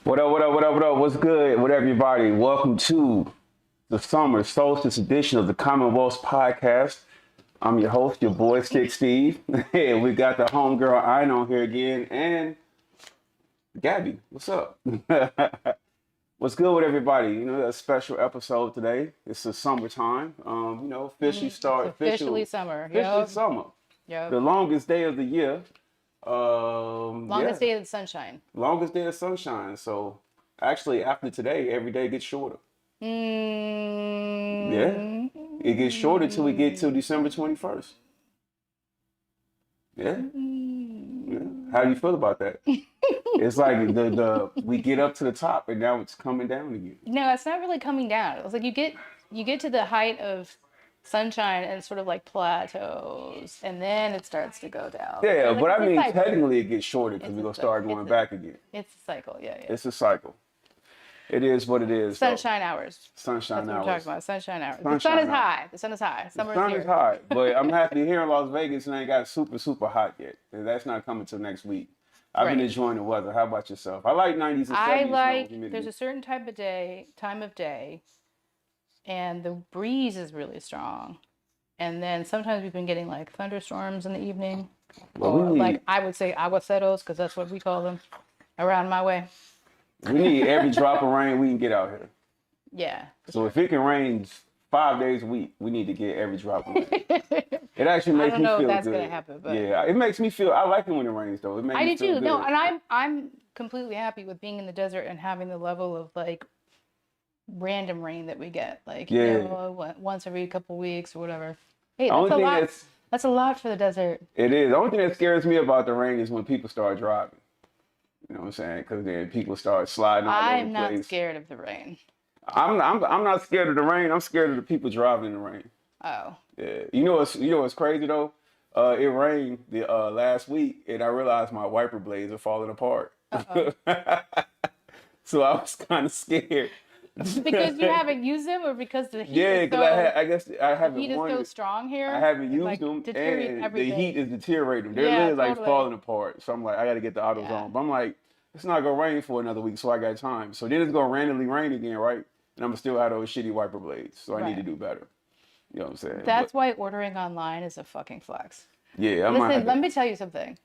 What up, what up, what up, what up? What's good with everybody? Welcome to the summer solstice edition of the Commonwealth podcast. I'm your host, your boy, Stick Steve. Hey, we got the homegirl Aina on here again, and Gabby. What's up? What's good with everybody? You know, a special episode today. It's the summertime. Officially It's officially summer. officially Yep. summer. Yep. The longest day of the year. Longest day of the sunshine. Longest day of sunshine. So actually, after today, every day gets shorter. Yeah, it gets shorter till we get to December 21st. Yeah. Yeah. How do you feel about that? It's like the we get up to the top and now it's coming down again. No, it's not really coming down. It's like you get to the height of sunshine and it sort of like plateaus, and then it starts to go down. Yeah, Like, but I it's a mean cycle. technically it gets shorter because It's we're a gonna cycle. start going back again. It's a cycle. Yeah. It's a cycle. It is what it is. though. Sunshine hours. Sunshine That's what hours. we're talking about. Sunshine hours. The Sunshine sun is hours. high. The sun is high. Summer Sun is here. is hot, but I'm happy here in Las Vegas and I ain't got super hot yet. And that's not coming till next week. I've been Right. enjoying the weather. How about yourself? I like 90s and 70s. I no like. humidity. There's a certain time of day, and the breeze is really strong. And then sometimes we've been getting like thunderstorms in the evening, Well, or we need- like I would say aguaceros because that's what we call them around my way. We need every drop of rain we can get out here. Yeah. So if it can rain 5 days a week, we need to get every drop of rain. It actually I makes don't me know if feel that's good. gonna happen, but Yeah, it makes me feel. I like it when it rains though. It makes I me do feel too. good. No, and I'm completely happy with being in the desert and having the level of like random rain that we get, like once every couple weeks or whatever. Hey, The only that's a thing lot. That's a lot for the desert. it is. The only thing that scares me about the rain is when people start driving. You know what I'm saying? Because then people start sliding all over I'm the not place. scared of the rain. I'm not scared of the rain. I'm scared of the people driving in the rain. Oh. Yeah. What's crazy though? It rained the last week, and I realized my wiper blades are falling apart. So I was kind of scared. Because you haven't used them, or because the heat Yeah, is because so, I guess I the haven't heat is wanted. so strong here. I haven't it, used like, them, deteriorates and everything. the heat is deteriorating. They're Yeah, literally like totally. falling apart. So I'm like, I got to get the autos Yeah. on. But I'm like, it's not gonna rain for another week, so I got time. So then it's gonna randomly rain again, right? And I'm still have those shitty wiper blades, so I need to Right. do better. You know what I'm saying? That's But, why ordering online is a fucking flex. yeah, I might Listen, have let to- me tell you something.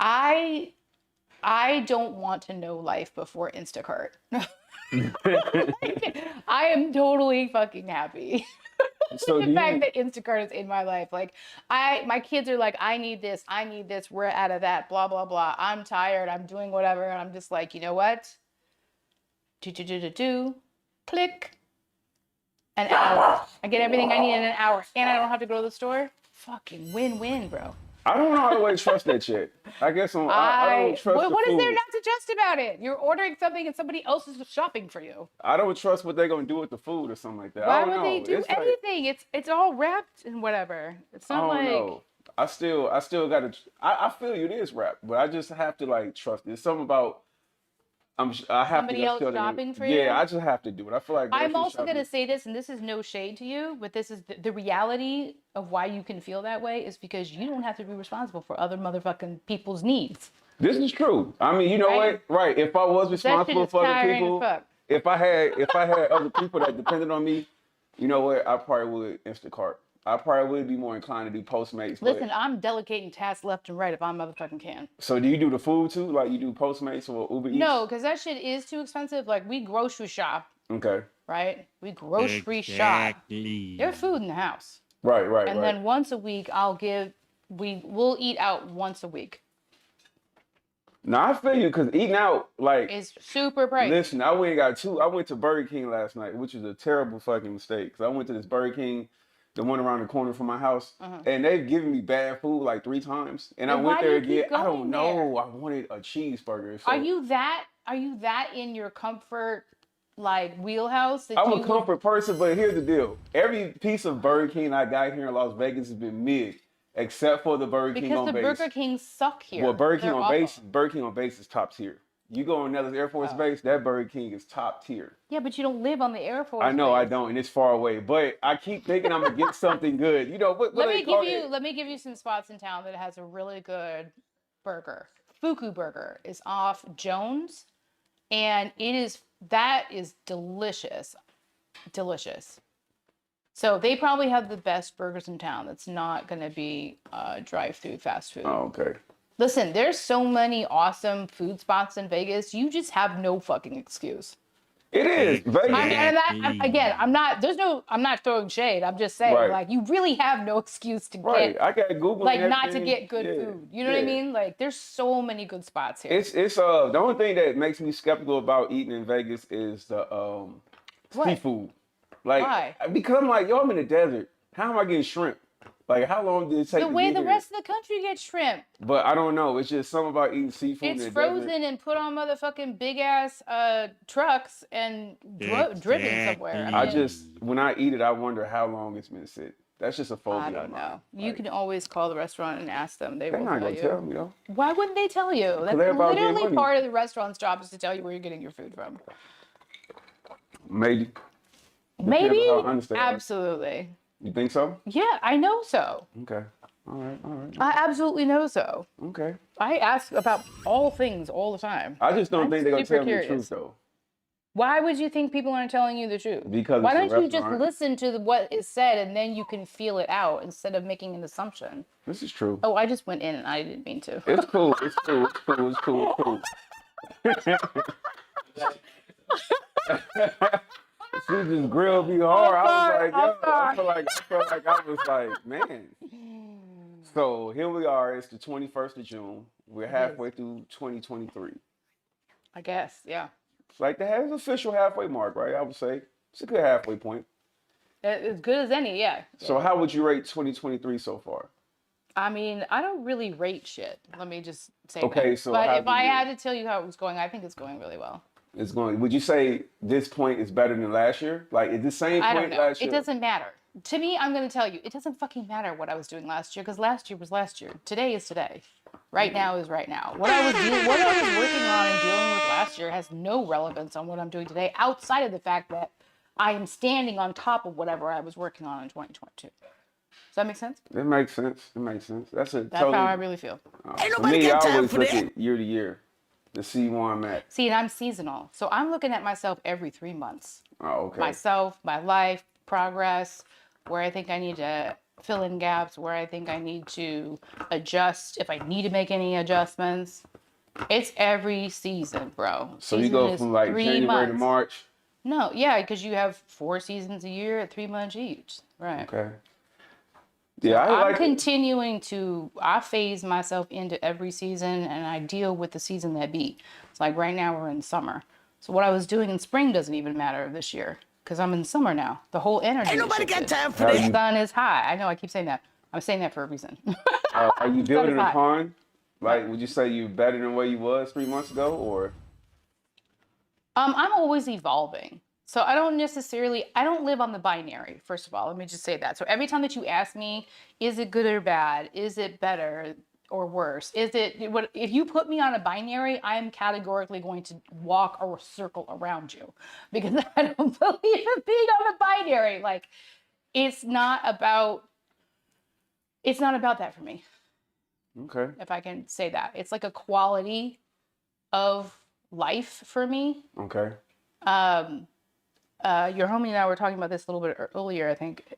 I don't want to know life before Instacart. I am totally fucking happy. So The fact that Instacart is in my life. Like my kids are like, I need this, we're out of that, blah, blah, blah. I'm tired, I'm doing whatever. And I'm just like, you know what? Do. Click. An hour. I get everything I need in an hour. And I don't have to go to the store. Fucking win-win, bro. I don't know how to always trust that shit. I guess I don't trust the What is there food. not to trust about it? You're ordering something and somebody else is shopping for you. I don't trust what they're gonna do with the food or something like that. Why I don't would know. they do It's like- anything? It's all wrapped and whatever. It's I not don't like know. I still gotta. I feel you. It is rap, but I just have to like trust it. It's something about. I have Somebody to else feel that- shopping for you? Yeah, I just have to do it. I feel like I'm grocery also shopping- going to say this, and this is no shade to you, but this is the reality of why you can feel that way is because you don't have to be responsible for other motherfucking people's needs. This is true. I mean, you know Right? what? Right. If I was That shit responsible is for other tiring as people, fuck. if I had other people that depended on me, you know what? I probably would Instacart. I probably would be more inclined to do Postmates. but- Listen, I'm delegating tasks left and right if I motherfucking can. So do you do the food too? Like you do Postmates or Uber Eats? No, because that shit is too expensive. Like, we grocery shop, Okay. right? We grocery shop. There's food in the house. Right. And then once a week, we'll eat out once a week. No, I feel you because eating out, like, It's super pricey. listen, I went to Burger King last night, which is a terrible fucking mistake. Cause I went to this Burger King, the one around the corner from my house, and they've given me bad food like 3 times. And I Then went why do there you keep again. I don't going know. there? I wanted a cheeseburger. So Are you that in your comfort like wheelhouse that I'm you a comfort person, but here's the deal. Every piece of Burger King I got here in Las Vegas has been mid, except for the Burger King because on the base. Burger Kings suck here. Well, Burger King They're on awful. base is top tier. You go on Nellis Air Force Oh. Base, that Burger King is top tier. Yeah, but you don't live on the Air Force I know I Base. don't, and it's far away. But I keep thinking I'm gonna get something good. You know what Let do me they call give you it? let me give you some spots in town that has a really good burger. Fuku Burger is off Jones And that is delicious. Delicious. So they probably have the best burgers in town. That's not going to be drive-through fast food. Oh, okay. Listen, there's so many awesome food spots in Vegas. You just have no fucking excuse. It is. Vegas. I'm not throwing shade. I'm just saying, Right. like, you really have no excuse to Right. get, I got Google like, and not to everything. get good food. You know what I mean? Like, there's so many good spots here. It's the only thing that makes me skeptical about eating in Vegas is the What? seafood. Like, Why? because I'm like, yo, I'm in the desert. How am I getting shrimp? Like, how long did it take The to way get the here? rest of the country gets shrimp. But I don't know. It's just something about eating seafood in It's the frozen desert. and put on motherfucking big ass trucks and driven somewhere. I mean, When I eat it, I wonder how long it's been sitting. That's just a phobia. I don't of mine. know. You can always call the restaurant and ask them. They're They're not gonna tell me though. Why wouldn't they tell you? That's they're about getting literally money. part of the restaurant's job is to tell you where you're getting your food from. Maybe. Maybe? Depends on how honest they are. Absolutely. You think so? Yeah, I know so. Okay. All right. I absolutely know so. Okay. I ask about all things all the time. I just don't think they're gonna super tell me the curious. truth though. Why would you think people aren't telling you the truth? Because why it's a don't you just restaurant. listen to what is said and then you can feel it out instead of making an assumption? This is true. Oh, I just went in and I didn't mean to. It's cool. It's cool. It's cool. It's cool. It's cool. She just grilled me hard. I felt like I was like, man. So here we are. It's the 21st of June. We're halfway through 2023. I guess, yeah. It's like the official halfway mark, right? I would say it's a good halfway point. As good as any, yeah. So how would you rate 2023 so far? I mean, I don't really rate shit. Let me just say Okay, that. so but how if do I you- had to tell you how it was going, I think it's going really well. It's going. Would you say this point is better than last year? Like, is the same I point don't know. last year? It doesn't matter. To me, I'm going to tell you, it doesn't fucking matter what I was doing last year because last year was last year. Today is today. Right now is right now. What I was working on and dealing with last year has no relevance on what I'm doing today outside of the fact that I am standing on top of whatever I was working on in 2022. Does that make sense? It makes sense. It makes sense. That's how I really feel. For me, I always look at year to year to see where I'm at. See, and I'm seasonal. So I'm looking at myself every 3 months. Oh, okay. Myself, my life, progress, where I think I need to fill in gaps, where I think I need to adjust, if I need to make any adjustments. It's every season, bro. So you go from like January to March? No, yeah, because you have 4 seasons a year at 3 months each. Right. Okay. Yeah, I'm continuing I phase myself into every season and I deal with the season that be. It's like right now we're in summer. So what I was doing in spring doesn't even matter this year because I'm in summer now. The whole energy. Ain't nobody got time for that. The sun is high. I know I keep saying that. I'm saying that for a reason. Are you building upon? Like, would you say you're better than where you was 3 months ago or? I'm always evolving. So I don't live on the binary, first of all. Let me just say that. So every time that you ask me, is it good or bad? Is it better or worse? If you put me on a binary, I'm categorically going to walk or circle around you because I don't believe in being on a binary. Like, it's not about that for me. Okay. If I can say that. It's like a quality of life for me. Okay. Your homie and I were talking about this a little bit earlier, I think.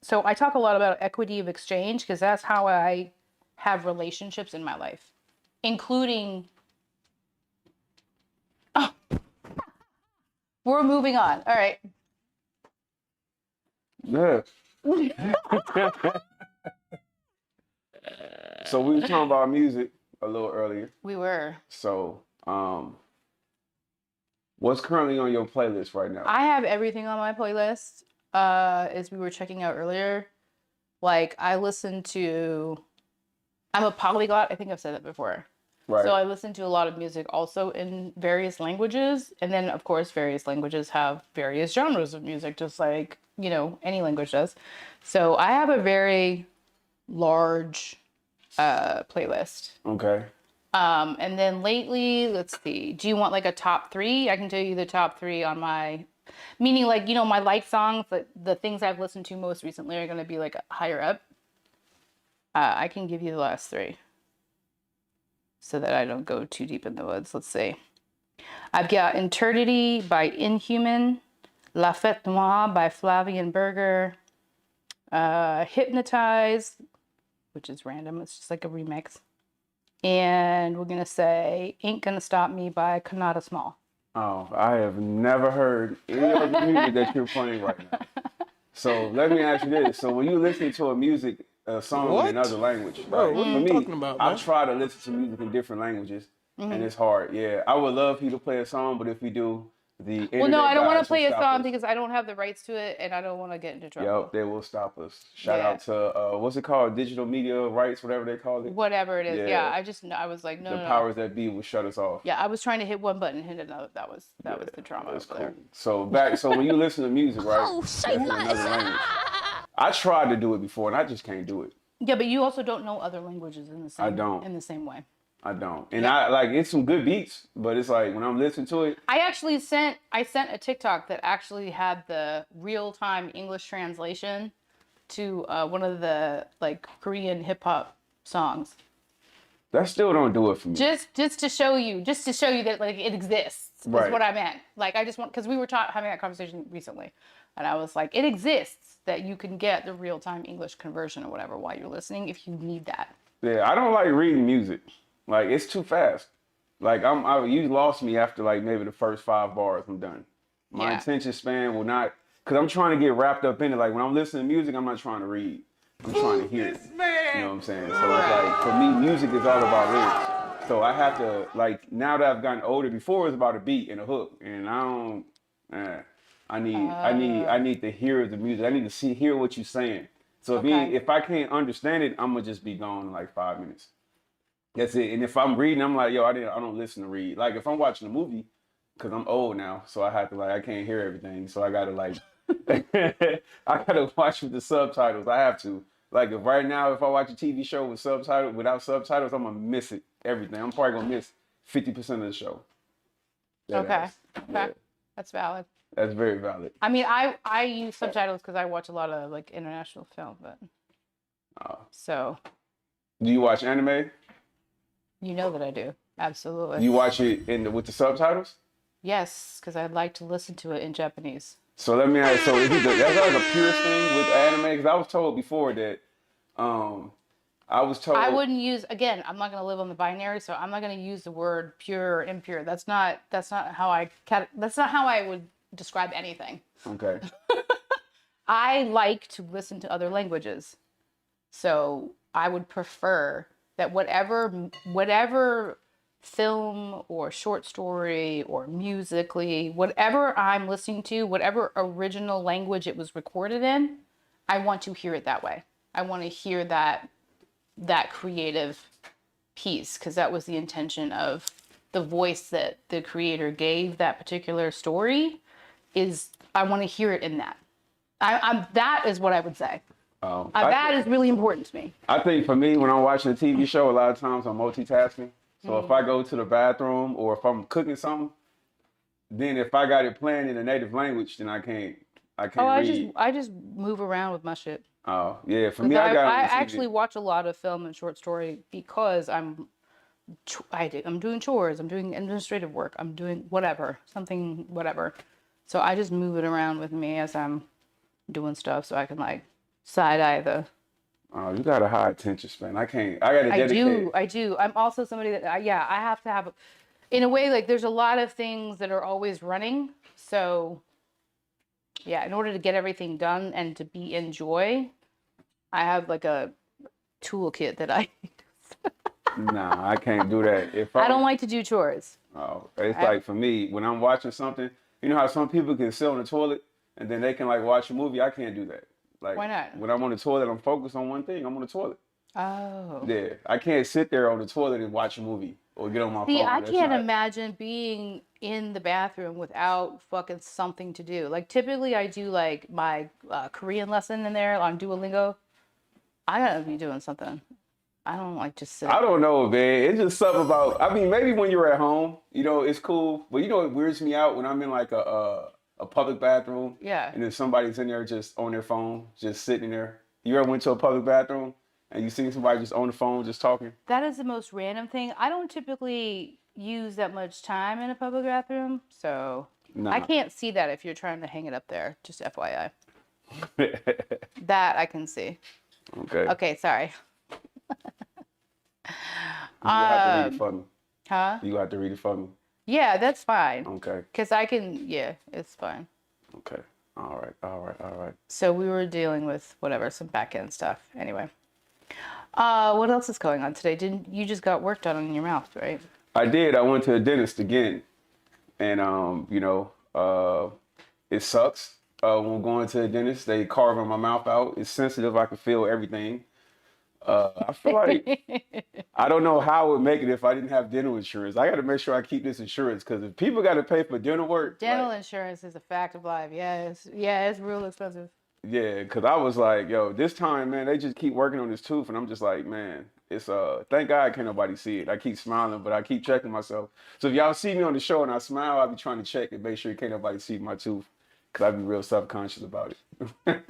So I talk a lot about equity of exchange because that's how I have relationships in my life, including. Oh, we're moving on. All right. Yeah. So we were talking about music a little earlier. We were. So, what's currently on your playlist right now? I have everything on my playlist. As we were checking out earlier, like I'm a polyglot. I think I've said that before. Right. So I listen to a lot of music also in various languages. And then, of course, various languages have various genres of music, just like, any language does. So I have a very large playlist. Okay. And then lately, let's see. Do you want like a top 3? I can tell you the top 3 on meaning like, my like songs, the things I've listened to most recently are going to be like higher up. I can give you the last 3 so that I don't go too deep in the woods. Let's see. I've got Eternity by Inhuman, La Fête Noire by Flavian Berger, Hypnotize, which is random, it's just like a remix. And we're going to say Ain't Gonna Stop Me by Kanata Small. Oh, I have never heard any of the music that you're playing right now. So let me ask you this. So when you listen to a song in another language, Bro, right? what are you talking about, I man? try to listen to music in different languages, and it's hard. Yeah, I would love for you to play a song, but if we do, the internet Well, no, I don't want to gods will play a stop song us. because I don't have the rights to it and I don't want to get into trouble. Yep, they will stop us. Shout Yeah. out to what's it called? Digital media rights, whatever they call it. Whatever it is. Yeah. Yeah, I was like, no, The no, no. powers that be will shut us off. Yeah, I was trying to hit one button, hit another. That was the drama That's over cool. there. So when you listen to music, right? Oh, that's say in less. another language. I tried to do it before, and I just can't do it. Yeah, but you also don't know other languages in the same. I don't. In the same way. I don't. And I like it's some good beats, but it's like when I'm listening to it, I sent a TikTok that actually had the real-time English translation to one of the like Korean hip hop songs. that still don't do it for me. Just to show you that like it exists. Right. Is what I meant. Like I just want because we were having that conversation recently, and I was like, it exists that you can get the real-time English conversion or whatever while you're listening if you need that. Yeah, I don't like reading music. Like it's too fast. Like you lost me after like maybe the first 5 bars. I'm done. My Yeah. attention span will not, because I'm trying to get wrapped up in it. Like when I'm listening to music, I'm not trying to read. I'm trying to hear it. You know what I'm saying? So it's like for me, music is all about lyrics. So I have to like now that I've gotten older. Before it was about a beat and a hook, and I don't. I need to hear the music. I need to hear what you're saying. So if I can't understand it, I'm gonna just be gone in like 5 minutes. That's it. And if I'm reading, I'm like, yo, I don't listen to read. Like if I'm watching a movie, because I'm old now, so I have to like I can't hear everything. So I gotta like I gotta watch with the subtitles. I have to. Like if right now, if I watch a TV show without subtitles, I'm gonna miss it. Everything. I'm probably gonna miss 50% of the show. Okay. Yeah. That's valid. That's very valid. I mean, I use subtitles because I watch a lot of like international film, but so Do you watch anime? you know that I do. Absolutely. You watch it with the subtitles? Yes, because I'd like to listen to it in Japanese. So let me ask. So that's like a purist thing with anime? Because I was told before that. I was told I wouldn't use again. I'm not going to live on the binary, so I'm not going to use the word pure or impure. That's not how I would describe anything. Okay. I like to listen to other languages, so I would prefer that whatever film or short story or musically, whatever I'm listening to, whatever original language it was recorded in, I want to hear it that way. I want to hear that creative piece because that was the intention of the voice that the creator gave that particular story. Is I want to hear it in that. That is what I would say. That is really important to me. I think for me, when I'm watching a TV show, a lot of times I'm multitasking. So if I go to the bathroom or if I'm cooking something, then if I got it playing in a native language, then I can't read. I just move around with my shit. Oh yeah, for me, I I actually watch a lot of film and short story because I'm doing chores, I'm doing administrative work, I'm doing whatever. So I just move it around with me as I'm doing stuff so I can like side eye the. Oh, you got a high attention span. I gotta dedicate. I do. I'm also somebody that I have to have, in a way, like there's a lot of things that are always running. So yeah, in order to get everything done and to be in joy, I have like a toolkit that I Nah, I can't do that. I don't like to do chores. Oh, it's like for me, when I'm watching something, you know how some people can sit on the toilet and then they can like watch a movie? I can't do that. Like, why not? When I'm on the toilet, I'm focused on one thing. I'm on the toilet. Oh. Yeah, I can't sit there on the toilet and watch a movie or get on my phone. See, I That's can't not- imagine being in the bathroom without fucking something to do. Like typically I do like my Korean lesson in there on Duolingo. I gotta be doing something. I don't like just sit. I don't know, man. It's just something about. I mean, maybe when you're at home, you know, it's cool. But you know, it weirds me out when I'm in like a public bathroom. Yeah. And then somebody's in there just on their phone, just sitting there. You ever went to a public bathroom and you seen somebody just on the phone, just talking? That is the most random thing. I don't typically use that much time in a public bathroom, so Nah. I can't see that if you're trying to hang it up there. Just FYI. That I can see. Okay. Okay, sorry. You have to read it for me. Huh? You have to read it for me. Yeah, that's fine. Okay. Because I can, yeah, it's fine. Okay. All right. So we were dealing with whatever, some back end stuff. Anyway. What else is going on today? Didn't you just got work done on your mouth, right? I did. I went to a dentist again, and it sucks. When going to a dentist, they carving my mouth out. It's sensitive. I can feel everything. I feel like I don't know how I would make it if I didn't have dental insurance. I got to make sure I keep this insurance because if people got to pay for dental work, dental insurance is a fact of life. Yes, yeah, it's real expensive. Yeah, because I was like, yo, this time, man, they just keep working on this tooth, and I'm just like, man, it's thank God can't nobody see it. I keep smiling, but I keep checking myself. So if y'all see me on the show and I smile, I'll be trying to check and make sure can't nobody see my tooth, because I be real self-conscious about it.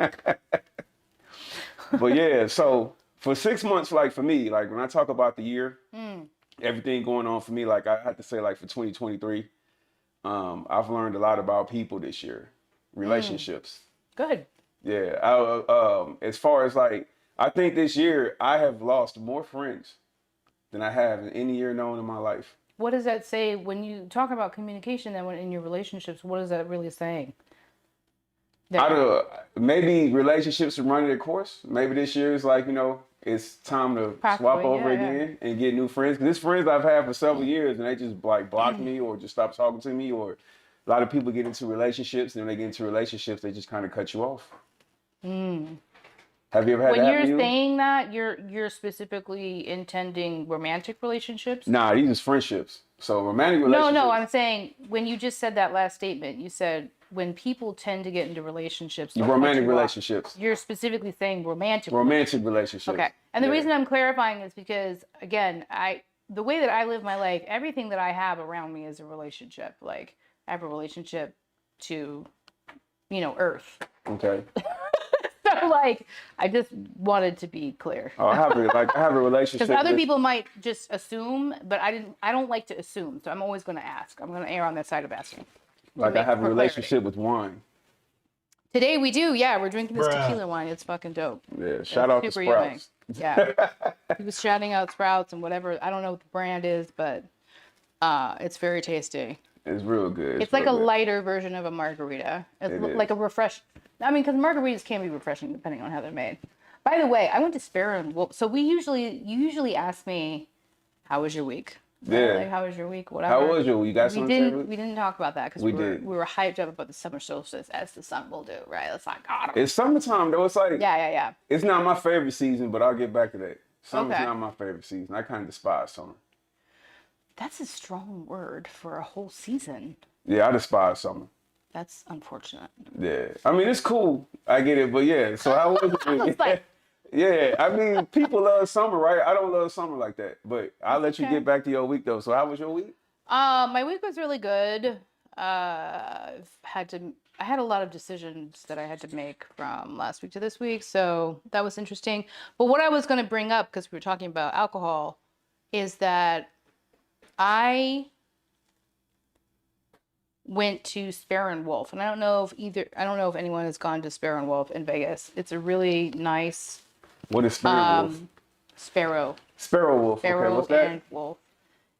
But yeah, so for 6 months, like for me, like when I talk about the year, everything going on for me, like I have to say, like for 2023, I've learned a lot about people this year, relationships. Good. Yeah, as far as like, I think this year I have lost more friends than I have in any year known in my life. What does that say when you talk about communication? Then, when in your relationships, what is that really saying? Maybe relationships are running their course. Maybe this year is like, it's time to swap over again and get new friends. Because there's friends I've had for several years and they just like blocked me or just stopped talking to me. Or a lot of people get into relationships and when they get into relationships, they just kind of cut you off. Have you ever had when that you're happen to you? saying that, you're specifically intending romantic relationships? Nah, these is friendships. So romantic relationships. No, I'm saying when you just said that last statement, you said when people tend to get into relationships, romantic relationships. You're specifically saying romantic relationships. Okay. And the reason I'm clarifying is because, again, the way that I live my life, everything that I have around me is a relationship. Like, I have a relationship to, Earth. Okay. So, like, I just wanted to be clear. I have a relationship. Because other people might just assume, but I don't like to assume. So I'm always going to ask. I'm going to err on that side of asking. Like I have a relationship with wine. Today we do, yeah. We're drinking this tequila wine. It's fucking dope. Yeah, shout out to Sprouts. Yummy. Yeah. He was shouting out Sprouts and whatever. I don't know what the brand is, but it's very tasty. It's real good. It's like a lighter version of a margarita. It's like a because margaritas can be refreshing depending on how they're made. By the way, I went to Sparrow and Wolf. So you usually ask me, how was your week? Yeah. Like, how was your week? Whatever. How was your week? You got something? We didn't talk about that because we were hyped up about the summer solstice, as the sun will do, right? It's like, it's summertime though. It's like yeah. It's not my favorite season, but I'll get back to that. Summer's not my favorite season. I kind of despise summer. That's a strong word for a whole season. Yeah, I despise summer. That's unfortunate. Yeah, I mean it's cool. I get it, but yeah. So how was it? Yeah, I mean, people love summer, right? I don't love summer like that, but I'll let you get back to your week, though. So how was your week? My week was really good. I had a lot of decisions that I had to make from last week to this week, so that was interesting. But what I was going to bring up, because we were talking about alcohol, is that I went to Sparrow and Wolf, and I don't know if anyone has gone to Sparrow and Wolf in Vegas. It's a really nice. What is Sparrow Wolf? Sparrow. Sparrow Wolf. Sparrow okay, what's that? and Wolf.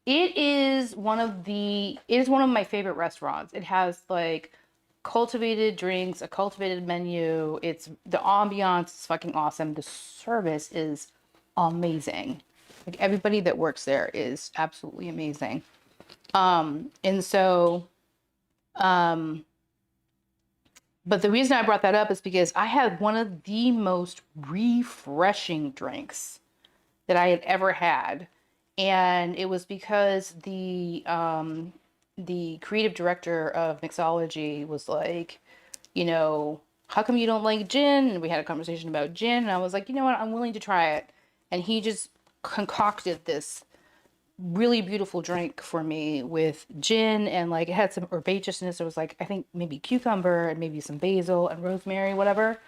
It is one of my favorite restaurants. It has like cultivated drinks, a cultivated menu. The ambiance is fucking awesome. The service is amazing. Like everybody that works there is absolutely amazing. But the reason I brought that up is because I had one of the most refreshing drinks that I had ever had. And it was because the creative director of mixology was like, how come you don't like gin? And we had a conversation about gin. And I was like, you know what? I'm willing to try it. And he just concocted this really beautiful drink for me with gin, and like it had some herbaceousness. It was like, I think maybe cucumber and maybe some basil and rosemary, whatever.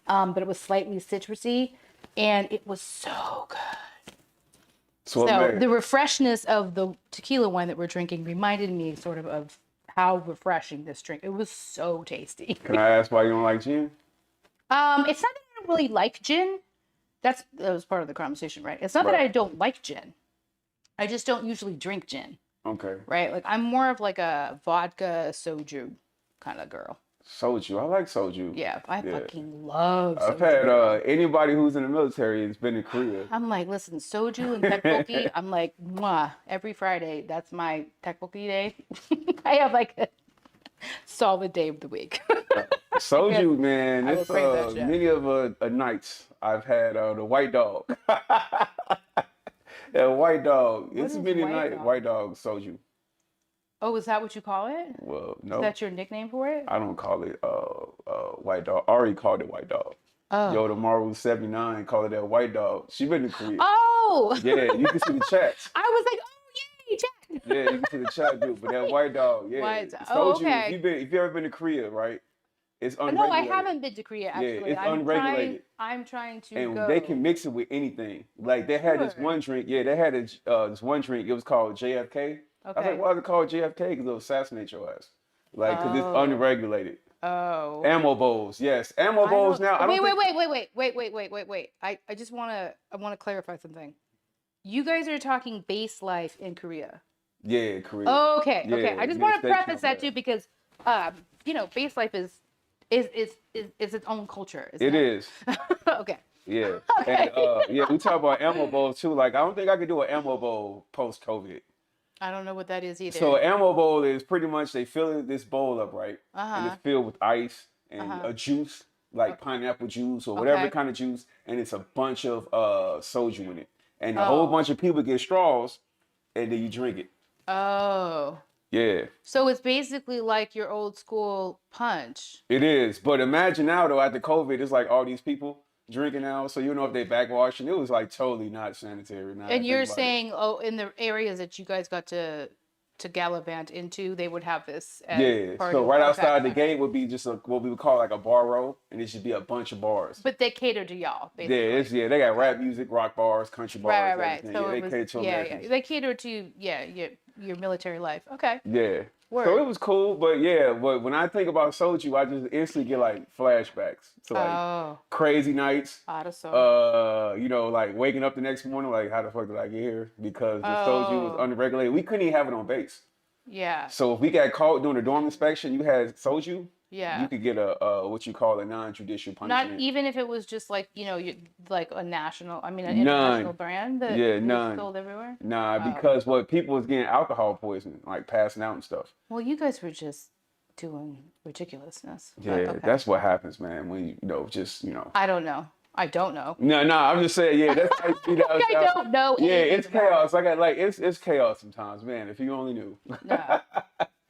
But it was slightly citrusy and it was so good. So the refreshness of the tequila wine that we're drinking reminded me sort of how refreshing this drink. It was so tasty. Can I ask why you don't like gin? It's not that I don't really like gin. That was part of the conversation, right? It's not that I don't like gin. I just don't usually drink gin. Okay. Right? Like I'm more of like a vodka soju kind of girl. Soju. I like soju. Yeah, I fucking love soju. I've had anybody who's in the military has been in Korea. I'm like, listen, soju and tteokbokki. I'm like, mwah, every Friday. That's my tteokbokki day. I have like a solid day of the week. Soju, man. It's many of a nights I've had the white dog. That white dog. It's many night white dog soju. Oh, is that what you call it? Well, no. Is that your nickname for it? I don't call it white dog. Ari called it white dog. Oh. Yoda Maru 79 called it that white dog. She been to Korea. Oh. Yeah, you can see the chats. I was like, oh yay, chat. Yeah, you can see the chat dude, but that white dog, yeah. White dog. Soju, Oh, okay. if you ever been to Korea, right? It's unregulated. No, I haven't been to Korea actually. Yeah, it's unregulated. I'm trying to and go. They can mix it with anything. Like they had this one drink. Yeah, they had this one drink. It was called JFK. I was like, why is it called JFK? Because it'll assassinate your ass. Like, because it's unregulated. Oh. Ammo bowls, yes. Ammo bowls now. Wait. I just want to clarify something. You guys are talking base life in Korea. Yeah, Korea. Oh, okay. Yeah, okay. I just want to preface that too because, base life is its own culture. It is. Okay. Yeah. Okay. And we talk about ammo bowls too. Like, I don't think I could do an ammo bowl post-COVID. I don't know what that is either. So an ammo bowl is pretty much they fill this bowl up, right? And it's filled with ice and a juice, like pineapple juice or whatever kind of juice, and it's a bunch of soju in it. And a whole bunch of people get straws, and then you drink it. Oh. Yeah. So it's basically like your old school punch. It is. But imagine now, though, after COVID, it's like all these people drinking now. So you know if they backwashing, it was like totally not sanitary. And you're saying, in the areas that you guys got to gallivant into, they would have this party. So right outside the gate would be just what we would call like a bar row, and it should be a bunch of bars. But they cater to y'all, basically. They got rap music, rock bars, country bars, right. So they cater to Americans. They cater to your military life. Okay. Yeah. Word. So it was cool, but but when I think about soju, I just instantly get like flashbacks to like crazy nights. Like waking up the next morning, like how the fuck did I get here? Because the soju was unregulated. We couldn't even have it on base. Yeah. So if we got caught doing a dorm inspection, you had soju. Yeah. You could get a what you call a non-judicial punishment. Not even if it was just like like an international brand that was sold everywhere. Nah, because people was getting alcohol poisoning, like passing out and stuff. Well, you guys were just doing ridiculousness. Yeah, that's what happens, man. When I don't know. I don't know. No, I'm just saying. Yeah, that's like, I don't know. Yeah, it's chaos. It's chaos sometimes, man. If you only knew. No.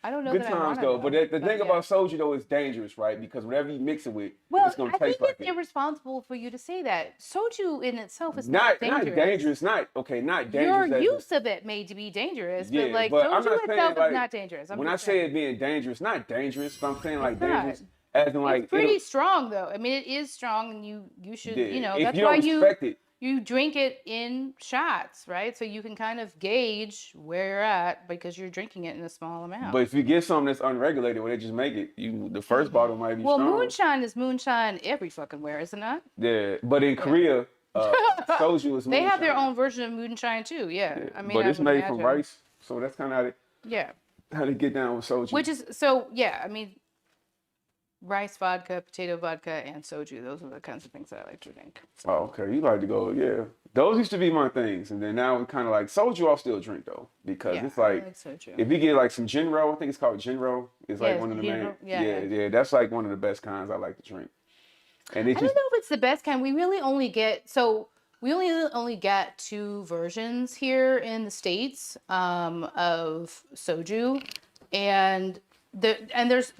I don't know. Good times though, but the thing about soju though is dangerous, right? Because whatever you mix it with, it's gonna taste like it. It's irresponsible for you to say that. Soju in itself is not dangerous. Not dangerous. Not dangerous. Your use of it may be dangerous, but soju itself is not dangerous. When I say it being dangerous, not dangerous, but I'm saying like dangerous. As in like it's pretty strong though. I mean, it is strong, and you should that's why you drink it in shots, right? So you can kind of gauge where you're at because you're drinking it in a small amount. But if you get something that's unregulated, where they just make it, the first bottle might be strong. Well, moonshine is moonshine every fucking where, isn't it? Yeah, but in Korea, soju is moonshine. They have their own version of moonshine too. Yeah. I mean, but it's made from rice, so that's kind of how they get down with soju. Which is rice vodka, potato vodka, and soju. Those are the kinds of things that I like to drink. So. Oh, okay. You like to go, yeah. Those used to be my things. And then now we kind of like soju I'll still drink though. Because it's like if you get like some Jinro, I think it's called Jinro. It's like one of the main. Yeah. That's like one of the best kinds I like to drink. And I don't know if it's the best kind. We really only get get two versions here in the States of soju. And there's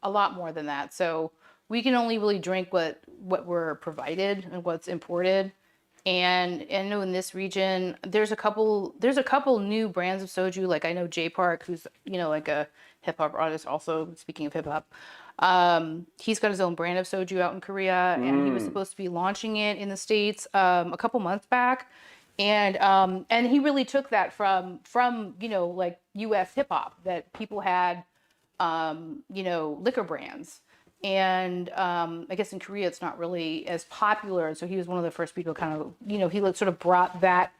a lot more than that. So we can only really drink what we're provided and what's imported. And I know in this region, there's a couple new brands of soju. Like I know Jay Park, who's, like a hip hop artist also, speaking of hip hop. He's got his own brand of soju out in Korea and he was supposed to be launching it in the States a couple months back. And he really took that from like U.S. hip hop, that people had liquor brands. And I guess in Korea it's not really as popular. So he was one of the first people kind of, he sort of brought that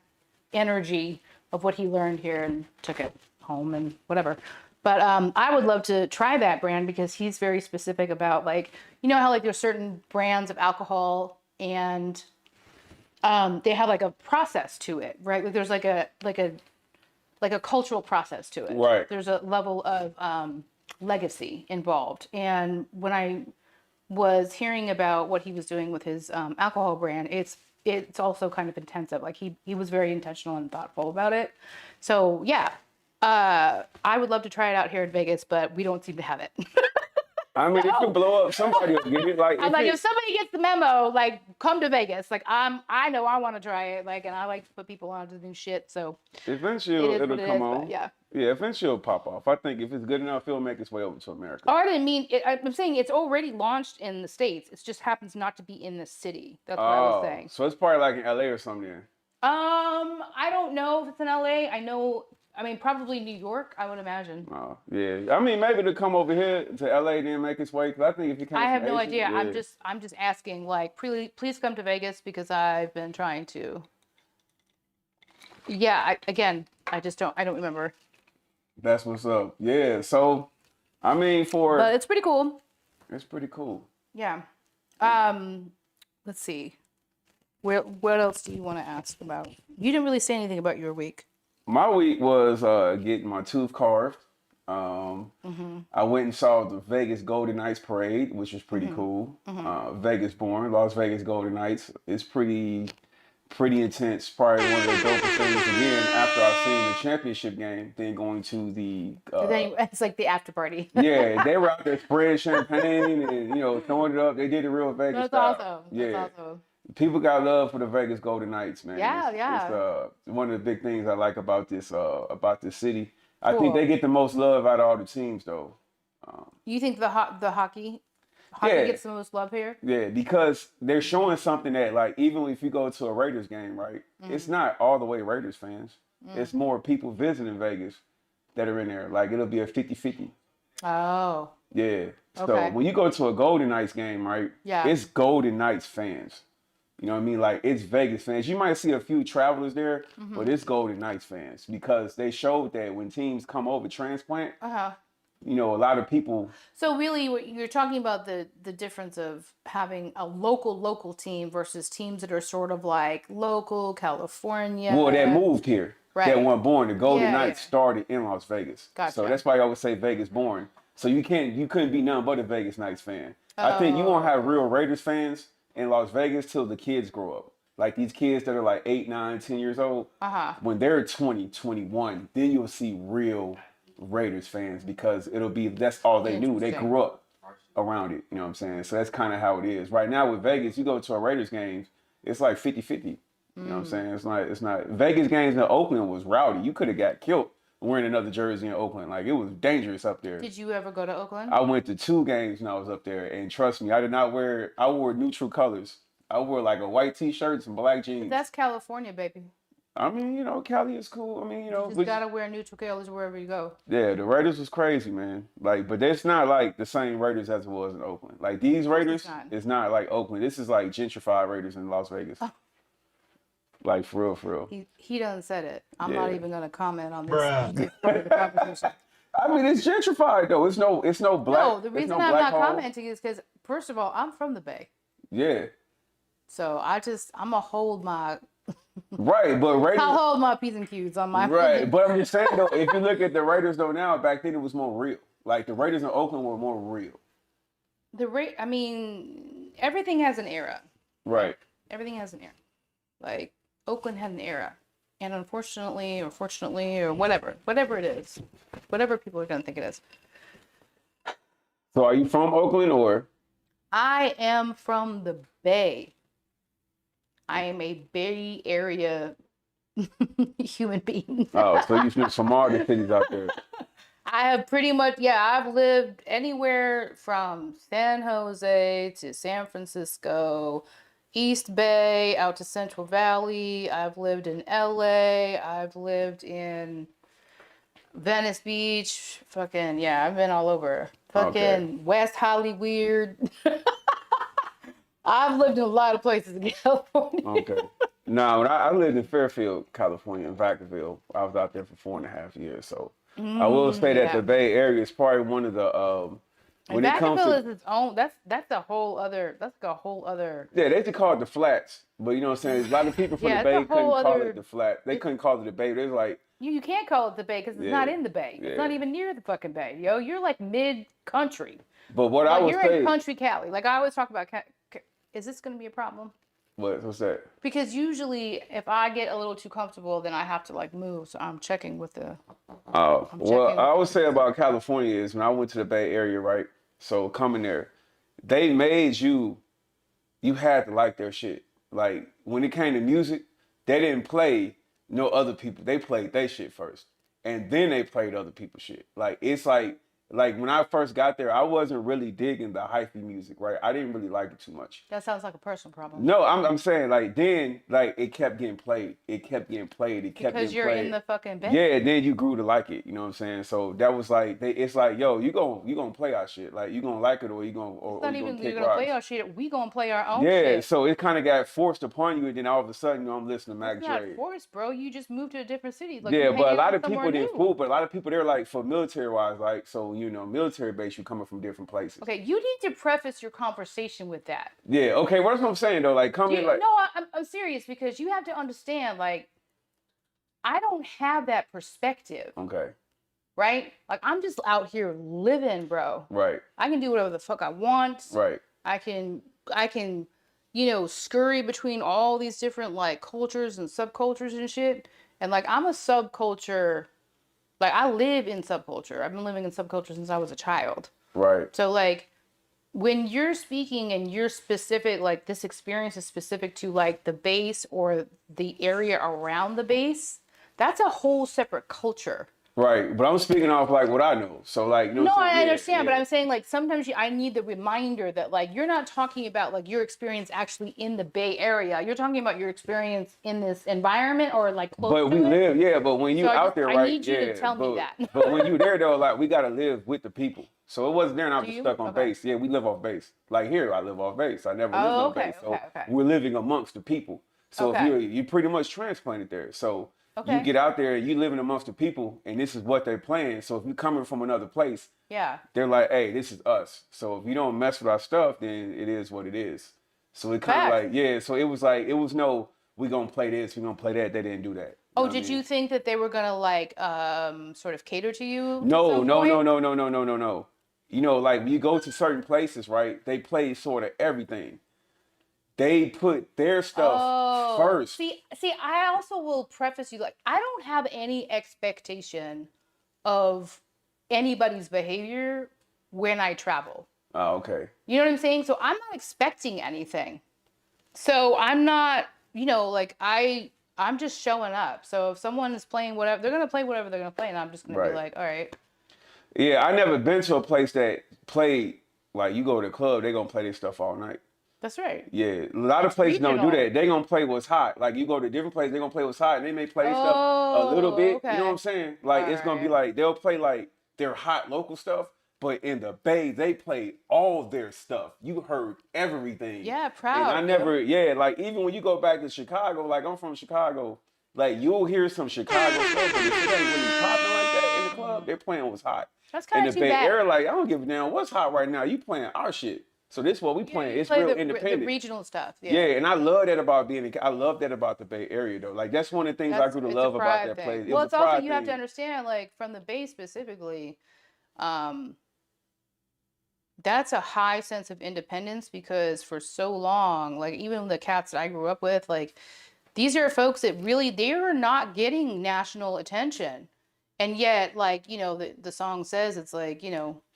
energy of what he learned here and took it home and whatever. But I would love to try that brand, because he's very specific about, like, how like there's certain brands of alcohol, and they have like a process to it, right? Like there's like a cultural process to it. Right. There's a level of legacy involved. And when I was hearing about what he was doing with his alcohol brand, it's also kind of intensive. Like he was very intentional and thoughtful about it. So yeah, I would love to try it out here in Vegas, but we don't seem to have it. I mean, it could blow up. Somebody will get it. Like, if somebody gets the memo, like, come to Vegas. Like, I know I want to try it. Like, and I like to put people on to do shit. So eventually it'll come on. Yeah. Yeah, eventually it'll pop off. I think if it's good enough, it'll make its way over to America. Oh, I didn't mean it. I'm saying it's already launched in the States. It just happens not to be in the city. That's what I was saying. So it's probably like in LA or something then. I don't know if it's in LA. I mean, probably New York, I would imagine. Oh, yeah. I mean, maybe to come over here to LA, then make its way. Because I think if you came I have from no Asia, idea. yeah. I'm just asking, like, please come to Vegas, because I've been trying to. Yeah, I don't remember. That's what's up. Yeah. So, I mean, But it's pretty cool. It's pretty cool. Yeah. Let's see. What else do you want to ask about? You didn't really say anything about your week. My week was getting my tooth carved. I went and saw the Vegas Golden Knights parade, which was pretty cool. Vegas born, Las Vegas Golden Knights. It's pretty intense. Probably one of the dopest things. Again, after I seen the championship game, then going to the. Then it's like the after party. Yeah, they were out there spreading champagne and throwing it up. They did the real Vegas That's style. awesome. Yeah. That's awesome. People got love for the Vegas Golden Knights, man. Yeah, It's one of the big things I like about this city. I Cool. think they get the most love out of all the teams, though. You think the hockey gets the most love here? Yeah, because they're showing something that, like, even if you go to a Raiders game, right, it's not all the way Raiders fans. It's more people visiting Vegas that are in there. Like, it'll be a 50-50. Oh. Yeah. So Okay. when you go to a Golden Knights game, right, Yeah. it's Golden Knights fans. You know what I mean? Like, it's Vegas fans. You might see a few travelers there, but it's Golden Knights fans, because they showed that when teams come over transplant, Uh-huh. a lot of people. So really, you're talking about the difference of having a local team versus teams that are sort of like local California. Well, that moved here. Right. That weren't born. The Golden Yeah, Knights yeah. started in Las Vegas. Gotcha. So that's why I always say Vegas born. So you couldn't be nothing but a Vegas Knights fan. I think you won't have real Raiders fans in Las Vegas till the kids grow up. Like these kids that are like 8, 9, 10 years old. When they're 20, 21, then you'll see real Raiders fans, because that's all they knew. They grew up around it. You know what I'm saying? So that's kind of how it is. Right now with Vegas, you go to a Raiders game, it's like 50-50. You know what I'm saying? It's not Vegas games in Oakland was rowdy. You could have got killed wearing another jersey in Oakland. Like, it was dangerous up there. Did you ever go to Oakland? I went to 2 games when I was up there, and trust me, I wore neutral colors. I wore like a white t-shirt, some black jeans. That's California, baby. I mean, Cali is cool. I mean, You just gotta wear neutral colors wherever you go. Yeah, the Raiders was crazy, man. Like, but it's not like the same Raiders as it was in Oakland. Like, these Raiders, it's not like Oakland. This is like gentrified Raiders in Las Vegas. Like, for real. He done said it. I'm Yeah. not even gonna comment on this. Part of the conversation. I mean, it's gentrified though. It's no black. No, the reason I'm not commenting is because, first of all, I'm from the Bay. Yeah. So I'm gonna hold my Right, but Raiders. I'll hold my P's and Q's on my Right, but I'm just saying though, if you look at the Raiders though now, back then it was more real. Like the Raiders in Oakland were more real. I mean, everything has an era. Right. Everything has an era. Like Oakland had an era. And unfortunately or fortunately or whatever it is, whatever people are gonna think it is. So are you from Oakland or? I am from the Bay. I am a Bay Area human being. Oh, so you from all the cities out there. I have pretty much, I've lived anywhere from San Jose to San Francisco East Bay out to Central Valley. I've lived in LA. I've lived in Venice Beach. Fucking, yeah, I've been all over. Okay. Fucking West Hollywood. I've lived in a lot of places in California. Okay. No, I lived in Fairfield, California, in Vacaville. I was out there for 4.5 years. So I will say that Yeah. the Bay Area is probably one of the And when it comes Vacaville to is its own. That's a whole other. That's like a whole other. yeah, they used to call it the flats. But you know what I'm saying? A lot of people from the Yeah, it's Bay a whole couldn't call other. it the flat. They couldn't call it the Bay. They was like, You can't call it the Bay because it's not yeah, in the Bay. It's yeah. not even near the fucking Bay, yo. You're like mid country. But what I Like would you're in say, country Cali. Like I always talk about. Is this going to be a problem? what's that? Because usually, if I get a little too comfortable, then I have to like move. So I'm checking with the. Oh, I'm well, checking. I would say about California is when I went to the Bay Area, right? So coming there, they made you had to like their shit. Like when it came to music, they didn't play no other people. They played their shit first, and then they played other people's shit. Like it's like when I first got there, I wasn't really digging the hyphy music, right? I didn't really like it too much. That sounds like a personal problem. No, I'm saying like then like it kept getting played. It kept getting played. It kept Because getting you're played. in the fucking Bay. Yeah, then you grew to like it. You know what I'm saying? So that was like it's like, yo, you gonna play our shit. Like you gonna like it or you gonna It's or not you even gonna you're kick gonna play rocks. our shit. We gonna play our own Yeah, shit. so it kind of got forced upon you, and then all of a sudden, you know, I'm listening to Mac It's not Dre. forced, bro. You just moved to a different city. Like Yeah, you but a hanging lot out of somewhere people didn't new. fool. But a lot of people they're like for military wise, like so you know, military base, you coming from different places. Okay, you need to preface your conversation with that. Yeah, okay. What I'm saying though, like coming like No, I'm serious because you have to understand. Like, I don't have that perspective, okay, right? Like, I'm just out here living, bro. right, I can do whatever the fuck I want. right, I can, scurry between all these different like cultures and subcultures and shit. And like, I'm a subculture. Like, I live in subculture. I've been living in subculture since I was a child. right, So like, when you're speaking and you're specific, like this experience is specific to like the base or the area around the base, that's a whole separate culture. right. But I'm speaking off like what I know. So like, you know No, what I'm saying? I Yeah, understand, but yeah. I'm saying like sometimes I need the reminder that like you're not talking about like your experience actually in the Bay Area. You're talking about your experience in this environment or like close But we to it. live, yeah. But when you So out there, I right? need you to Yeah. tell me that. But when you there though, like we gotta live with the people. So it wasn't there and I was Do just you? stuck on Okay. base. Yeah, we live off base. Like here, I live off base. I never lived Oh, on okay, base. So okay. we're living amongst the people. So if Okay. you pretty much transplanted there. So you Okay. get out there and you living amongst the people, and this is what they're playing. So if you're coming from another place, Yeah. they're like, hey, this is us. So if you don't mess with our stuff, then it is what it is. So it kind of Fact. like, yeah. So it was like, it was no, we gonna play this, we gonna play that. They didn't do that. Oh, know what I did mean? you think that they were gonna like sort of cater to you at No, some no, point? no, no, no, no, no, no, no. You know, like when you go to certain places, right? They play sort of everything. They put their stuff Oh, first. see, I also will preface you like I don't have any expectation of anybody's behavior when I travel. Oh, okay. You know what I'm saying? So I'm not expecting anything. So I'm not, like I'm just showing up. So if someone is playing whatever, they're gonna play whatever they're gonna play, and I'm just gonna be Right. like, all right. Yeah, I never been to a place that played like you go to the club, they gonna play this stuff all night. That's right. Yeah, a lot of places don't do Regional. that. They gonna play what's hot. Like you go to different places, they gonna play what's hot, and they may play stuff a little Oh, bit. okay. You know what I'm saying? Like it's gonna be Alright. like they'll play like their hot local stuff, but in the Bay they play all their stuff. You heard everything. Yeah, And proud. I never, yeah, like even when you go back to Chicago, like I'm from Chicago, like you'll hear some Chicago stuff, but if it ain't really popping like that in the club, they're playing what's hot. That's In kind the of too Bay bad. Area, like I don't give a damn what's hot right now. You playing our shit. So this is what we playing. You It's play real the independent. regional stuff. Yeah, and I love that about I love that about the Bay Area though. Like that's one of the things I grew to It's love a about pride that thing. place. It Well, was it's a also pride you have to thing. understand, like from the Bay specifically, that's a high sense of independence because for so long, like even the cats that I grew up with, like these are folks that really they are not getting national attention, and yet, like the song says, it's like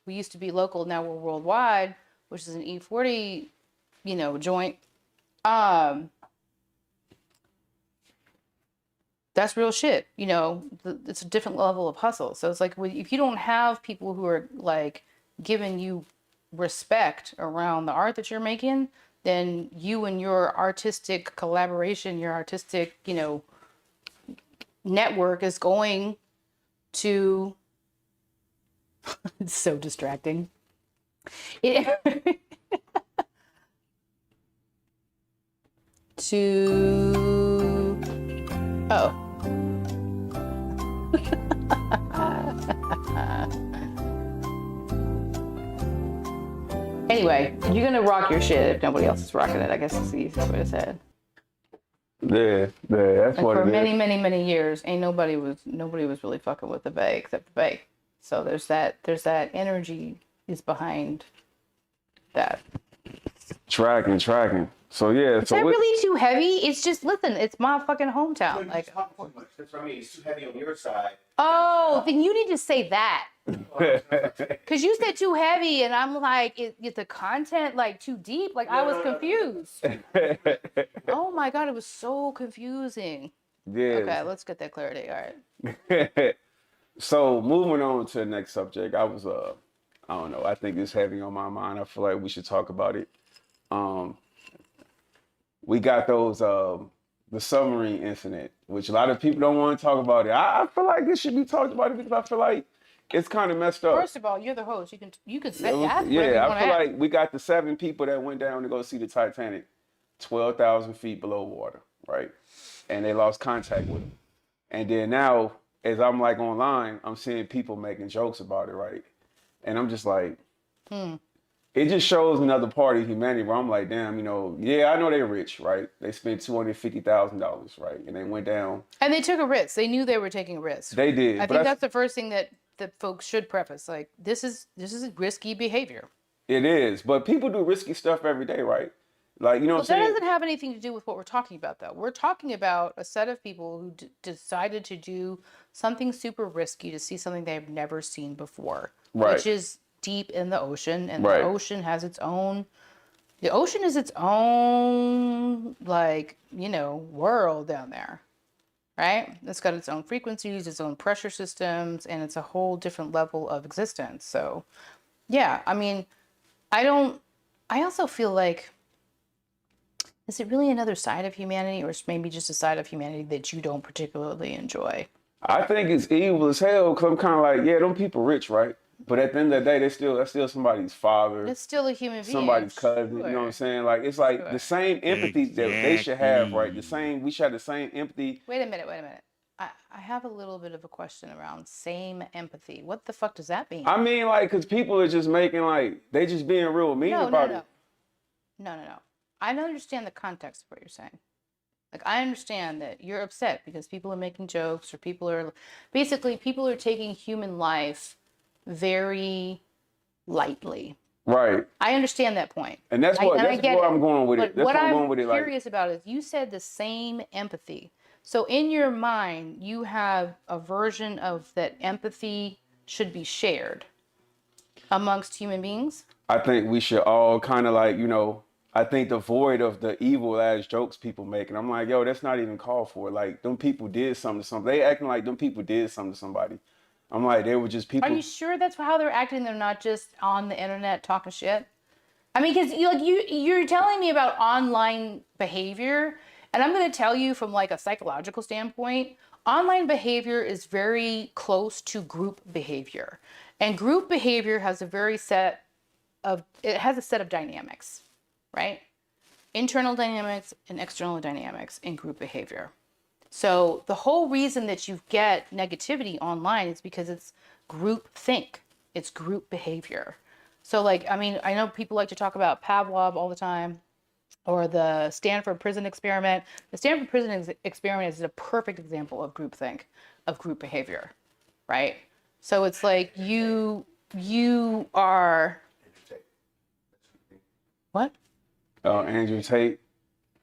we used to be local, now we're worldwide, which is an E40, joint. Um, that's real shit. It's a different level of hustle. So it's like if you don't have people who are like giving you respect around the art that you're making, then you and your artistic collaboration, your artistic, network is going to, it's so distracting. To, oh. Anyway, you're gonna rock your shit if nobody else is rocking it. I guess is the easiest way to say it. Yeah, that's And what for it is. many years, nobody was really fucking with the Bay except the Bay. So there's that energy is behind that. Tracking. So yeah, Is that really too heavy? It's just, listen, it's my fucking hometown. Like, Talk too much. That's what I mean. It's too heavy on your side. oh, then you need to say that. Because you said too heavy, and I'm like, is the content like too deep? Like, I was confused. Oh my God, it was so confusing. Yeah. Okay, let's get that clarity. All right. So moving on to the next subject, I don't know, I think it's heavy on my mind. I feel like we should talk about it. We got those the submarine incident, which a lot of people don't want to talk about it. I feel like it should be talked about it because I feel like it's kind of messed up. First of all, you're the host. You can say that. Yeah, I feel like we got the 7 people that went down to go see the Titanic, 12,000 feet below water, right? And they lost contact with it. And then now, as I'm like online, I'm seeing people making jokes about it, right? And I'm just like, it just shows another part of humanity where I'm like, damn, yeah, I know they're rich, right? They spent $250,000, right? And they went down. And they took a risk. They knew they were taking a risk. They did. I think that's the first thing that folks should preface. Like, this is risky behavior. It is. But people do risky stuff every day, right? Like, Well, that doesn't have anything to do with what we're talking about, though. We're talking about a set of people who decided to do something super risky to see something they've never seen before, Right. which is deep in the ocean, and Right. the ocean has its own. The ocean is its own, like, world down there, right? It's got its own frequencies, its own pressure systems, and it's a whole different level of existence. So, yeah, I mean, I also feel like, is it really another side of humanity, or maybe just a side of humanity that you don't particularly enjoy? I think it's evil as hell because I'm kind of like, yeah, them people rich, right? But at the end of the day, that's still somebody's father. It's still a human being. Somebody's cousin, Sure. you know what I'm saying? Like, it's like Sure. the same empathy that they should have, right? We should have the same empathy. Wait a minute. I have a little bit of a question around same empathy. What the fuck does that mean? I mean, like, because people are just making, like, they just being real mean about it. No. I don't understand the context of what you're saying. Like, I understand that you're upset because people are making jokes, or people are taking human life very lightly. Right. I understand that point. And that's where I'm going with it. But what I'm going with it. curious about is you said the same empathy. So in your mind, you have a version of that empathy should be shared amongst human beings. I think we should all kind of like, I think devoid of the evil ass jokes people make. And I'm like, yo, that's not even called for. Like, them people did something to somebody. They acting like them people did something to somebody. I'm like, they were just people. Are you sure that's how they're acting? They're not just on the internet talking shit? I mean, because you're telling me about online behavior, and I'm going to tell you from like a psychological standpoint, online behavior is very close to group behavior. And group behavior has a set of dynamics, right? Internal dynamics and external dynamics in group behavior. So the whole reason that you get negativity online is because it's group think. It's group behavior. So like, I mean, I know people like to talk about Pavlov all the time, or the Stanford prison experiment. The Stanford prison experiment is a perfect example of group think, of group behavior, right? So it's like you are, what? Oh, Andrew Tate.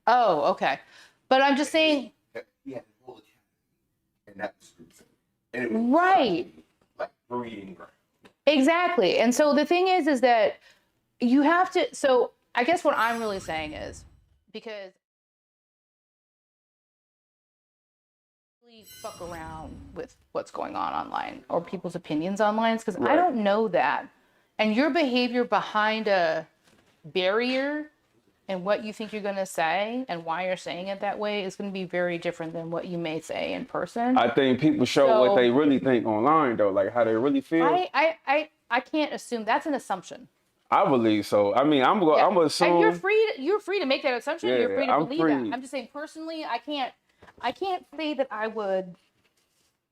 Oh, okay. But I'm just saying. Yeah, and that was and it was Right. like breeding ground. Exactly. And so the thing is that you have to, so I guess what I'm really saying is, because really fuck around with what's going on online or people's opinions online, because I don't know that. And your behavior behind a barrier and what you think you're going to say and why you're saying it that way is going to be very different than what you may say in person. I think people show what they really think online, though, like how they really feel. I can't assume that's an assumption. I believe so. I mean, I'm Yeah. gonna And assume. you're free to make that assumption. You're Yeah, free to I'm believe free. that. I'm just saying personally, I can't say that I would.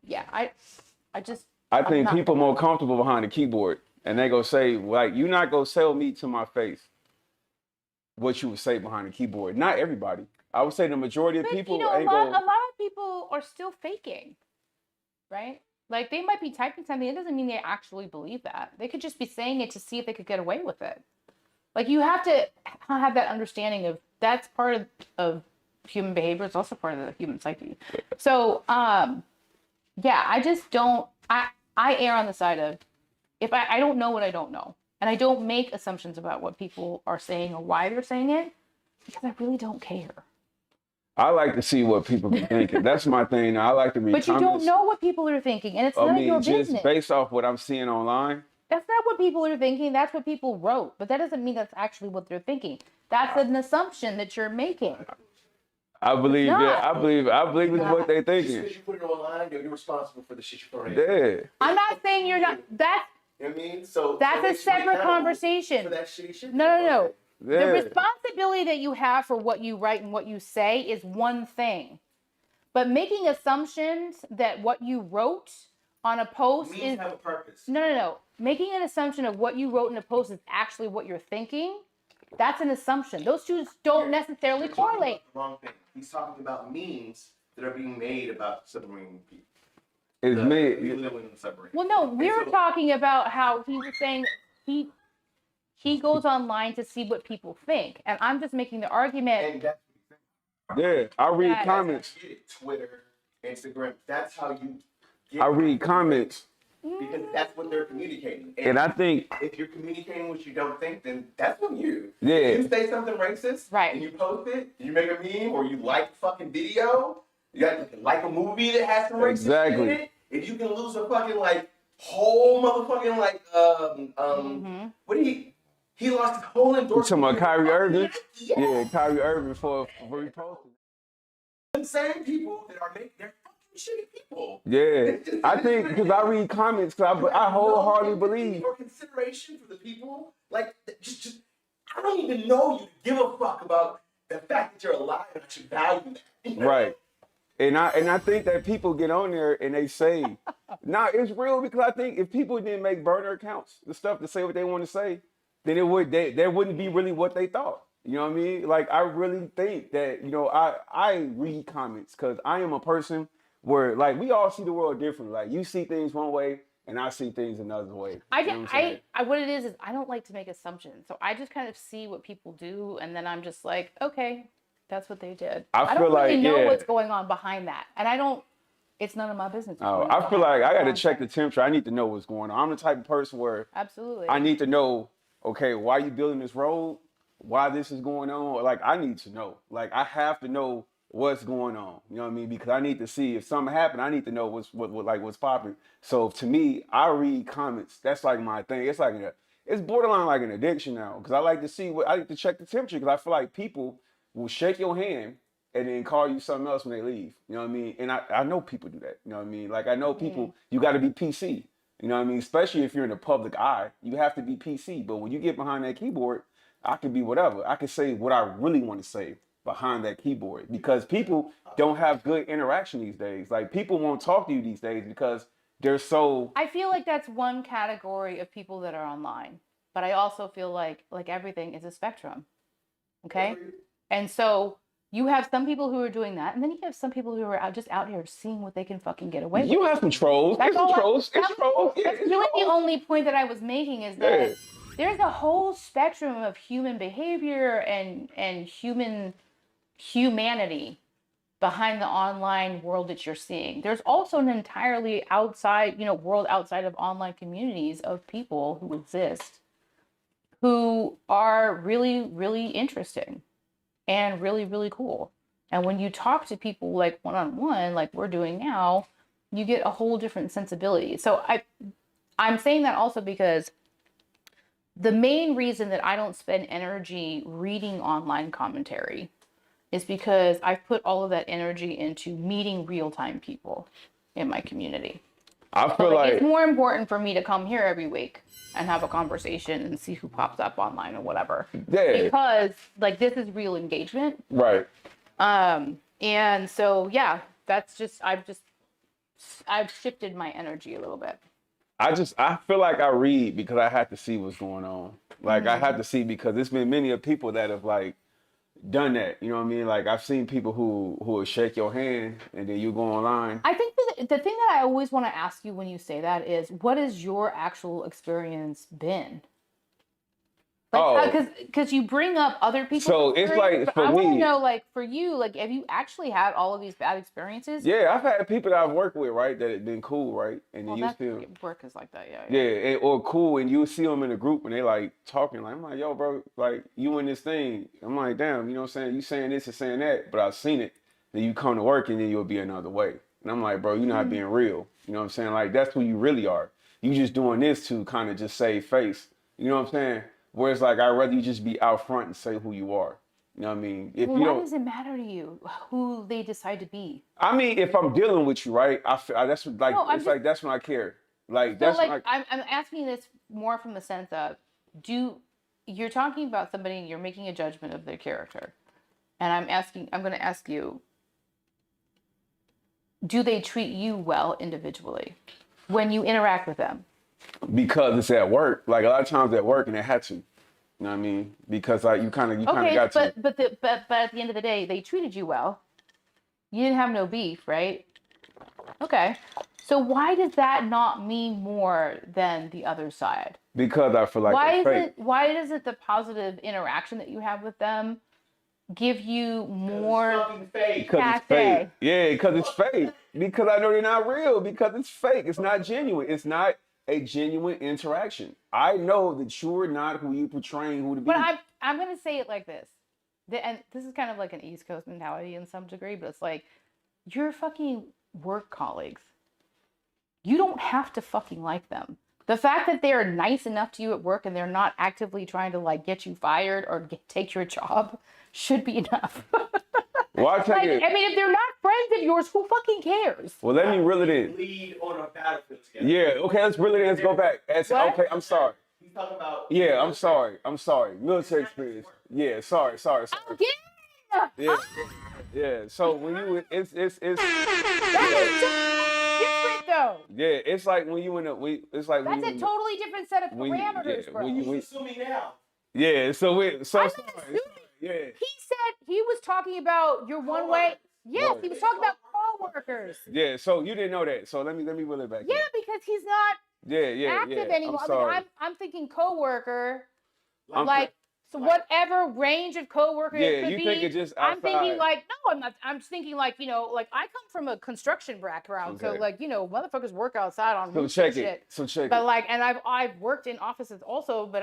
Yeah, I just. I I'm think not people gonna- more comfortable behind the keyboard, and they go say like, "You're not gonna sell me to my face." What you would say behind the keyboard? Not everybody. I would say the majority of But people a ain't lot go. of people are still faking, right? Like they might be typing something. It doesn't mean they actually believe that. They could just be saying it to see if they could get away with it. Like you have to have that understanding of that's part of human behavior. It's also part of the human psyche. So, yeah, I just don't. I err on the side of if I don't know what I don't know, and I don't make assumptions about what people are saying or why they're saying it because I really don't care. I like to see what people be thinking. That's my thing. I like to read But you comments. don't know what people are thinking, and it's I none of mean, your just business. based off what I'm seeing online. That's not what people are thinking. That's what people wrote. But that doesn't mean that's actually what they're thinking. That's an assumption that you're making. I believe not. that. I believe it's what they Just thinking. because you put it online, you're responsible for the shit you put in. Yeah. I'm not saying you're not. That's You know what I mean? So That's a they should be separate accountable conversation. For that shitty shit. no. The Yeah. responsibility that you have for what you write and what you say is one thing. But making assumptions that what you wrote on a post Memes is have a purpose. no. Making an assumption of what you wrote in a post is actually what you're thinking. That's an assumption. Those two don't necessarily You're talking correlate. about the wrong thing. He's talking about memes that are being made about submarine people. It's We me. live in a submarine. Well, no, we're so- talking about how he was saying he goes online to see what people think, and I'm just making the argument. And that's Yeah. I read Yeah. comments. Get it. Twitter, Instagram. That's how you get I read comments, because that's what they're communicating. and I think if you're communicating what you don't think, then that's on you. Yeah. If you say something racist, Right. and you post it, you make a meme, or you like a fucking video, you like a movie that has some racist shit Exactly. in it, if you can lose a fucking like whole motherfucking like what did he lost his whole you endorsement. talking about Kyrie Irving. Yeah. Yeah, Kyrie Irving for reposting. The same people that are making they're fucking shitty people. Yeah, I think because I read comments, because I wholeheartedly believe. Or consideration for the people, like just I don't even know you to give a fuck about the fact that you're alive, and I should value that. Right. And I think that people get on there and they say, nah, it's real, because I think if people didn't make burner accounts, the stuff to say what they want to say, then there wouldn't be really what they thought. You know what I mean? Like, I really think that, I read comments because I am a person where, like, we all see the world differently. Like, you see things one way and I see things another way. You know what I'm saying? What it is I don't like to make assumptions. So I just kind of see what people do, and then I'm just like, okay, that's what they did. I don't feel like, really know yeah. what's going on behind that, and it's none of my business. Oh, I feel like I got to check the temperature. I need to know what's going on. I'm the type of person where Absolutely. I need to know, okay, why you building this road? Why this is going on? Like, I need to know. Like, I have to know what's going on. You know what I mean? Because I need to see if something happened. I need to know what's popping. So to me, I read comments. That's like my thing. It's like it's borderline like an addiction now. Because I like to see I like to check the temperature. Because I feel like people will shake your hand and then call you something else when they leave. You know what I mean? And I know people do that. You know what I mean? Like, I know people. You got to be PC. You know what I mean? Especially if you're in the public eye, you have to be PC. But when you get behind that keyboard, I can be whatever. I can say what I really want to say behind that keyboard, because people don't have good interaction these days. Like, people won't talk to you these days because they're so. I feel like that's one category of people that are online, but I also feel like everything is a spectrum. Okay, and so you have some people who are doing that, and then you have some people who are out here seeing what they can fucking get away with. You have some trolls. That's It's some all trolls. It's trolls. Yeah, That's it's really the trolls. only point that I was making is that there's a whole spectrum of human behavior and humanity behind the online world that you're seeing. There's also an entirely outside, world outside of online communities of people who exist who are really, really interesting and really, really cool. And when you talk to people like one-on-one, like we're doing now, you get a whole different sensibility. So I'm saying that also because the main reason that I don't spend energy reading online commentary is because I've put all of that energy into meeting real-time people in my community. I So feel like, like it's more important for me to come here every week and have a conversation and see who pops up online or whatever. Yeah. Because like this is real engagement. right. And so yeah, that's just I've shifted my energy a little bit. I feel like I read because I have to see what's going on. Like I have to see because there's been many of people that have like done that. You know what I mean? Like I've seen people who will shake your hand and then you go online. I think the thing that I always want to ask you when you say that is, what has your actual experience been? Like, because you bring up other people's So it's experience, like but I for want to me, know, like, for you, like, have you actually had all of these bad experiences? yeah, I've had people that I've worked with, right, that have been cool, right, and then Well, you that's feel work is like that, yeah. yeah, or cool, and you see them in a group and they like talking, like I'm like, yo, bro, like you in this thing. I'm like, damn, you know what I'm saying? You saying this and saying that, but I've seen it. Then you come to work and then you'll be another way. And I'm like, bro, you're not being real. You know what I'm saying? Like that's who you really are. You just doing this to kind of just save face. You know what I'm saying? Whereas like I'd rather you just be out front and say who you are. You know what I mean? If Well, you why don't, does it matter to you who they decide to be? I mean, if I'm dealing with you, right? That's what, like No, I'm it's just, like that's when I care. Like so that's when like I'm asking this more from the sense of, you're talking about somebody and you're making a judgment of their character, and I'm going to ask you, do they treat you well individually when you interact with them? because it's at work. Like a lot of times at work, and they had to. You know what I mean? Because like you kind of Okay, got to. but at the end of the day, they treated you well. You didn't have no beef, right? Okay. So why does that not mean more than the other side? Because I feel like they're fake. Why doesn't the positive interaction that you have with them give you more It's fucking fake. Because it's cachet? fake. Yeah, because it's fake. Because I know they're not real. Because it's fake. It's not genuine. It's not a genuine interaction. I know that you're not who you portraying who to be. But I'm gonna say it like this, and this is kind of like an East Coast mentality in some degree, but it's like your fucking work colleagues. You don't have to fucking like them. The fact that they're nice enough to you at work and they're not actively trying to like get you fired or take your job should be enough. Well, I tell you. I mean, if they're not friends of yours, who fucking cares? Well, let me reel it in. Lead on a battlefield together. Yeah. Okay. Let's reel it in. Let's go back. What? Okay. I'm sorry. He's talking about. Yeah. I'm sorry. Military experience. Yeah. Sorry. I'm getting Yeah. Yeah. So when you it's different though. yeah, it's like when you it's like when That's you a totally different set of parameters, bro. He's assuming now. yeah, so I'm not sorry. assuming. Yeah. He said he was talking about your one way. Yes, Right. he was talking about coworkers. Yeah, so you didn't know that. So let me reel it back. Yeah, because he's not Yeah. active anymore. I'm sorry. I'm thinking coworker, I'm- like so whatever range of coworker Yeah, it could you be. think it just I'm thinking outside. like no, I'm not. I'm just thinking like like I come from a construction background, so Okay. like motherfuckers work outside on So roofs and check it. shit. So check But it. like, and I've worked in offices also, but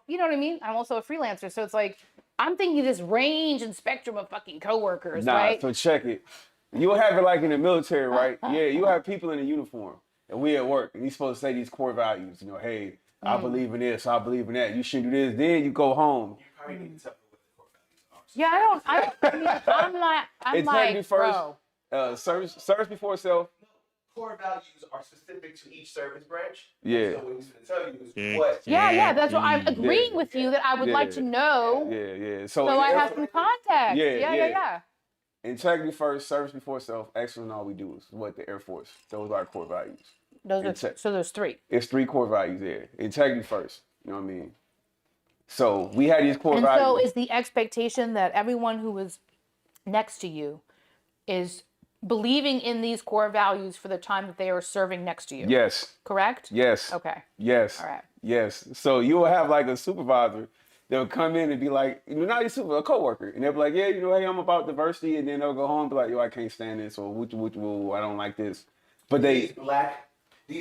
you know what I mean? I'm also a freelancer, so it's like I'm thinking this range and spectrum of fucking coworkers, Nah, right? so check it. You'll have it like in the military, right? Yeah, you have people in a uniform, and we at work, and he's supposed to say these core values. You know, hey, I believe in this, I believe in that. You shouldn't do this. Then you go home. You probably need to tell me what the core values are. Yeah, I'm like, Integrity first. bro. Service before self. Core values are specific to each service branch. Yeah. So what he's going to tell you is what. Yeah, that's what I'm agreeing with you that I would like to know. Yeah. So I have some context. Yeah. Integrity first, service before self. Excellence in all we do is what the Air Force. Those are our core values. So there's three. It's 3 core values there. Integrity first. You know what I mean? So we had these core And values. so is the expectation that everyone who is next to you is believing in these core values for the time that they are serving next to you. Yes. Correct? Yes. Okay. Yes. All right. Yes. So you will have like a supervisor that will come in and be like, not a supervisor, a coworker, and they'll be like, yeah, hey, I'm about diversity, and then they'll go home and be like, yo, I can't stand this, or I don't like this. But These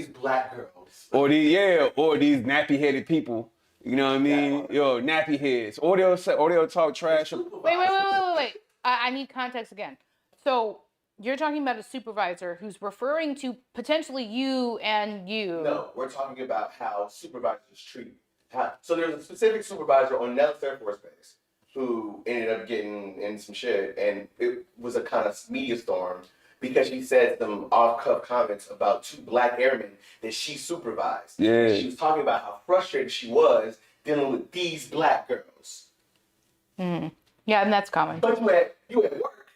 black girls. or these nappy headed people. You know what I mean? Yo, nappy heads. Or they'll talk trash. Wait. I need context again. So you're talking about a supervisor who's referring to potentially you and you. No, we're talking about how supervisors treat So there's a specific supervisor on Nellis Air Force Base who ended up getting in some shit, and it was a kind of media storm because she said some off-cuff comments about 2 black airmen that she supervised. Yeah. And she was talking about how frustrated she was dealing with these black girls. Yeah, and that's common. But you at work,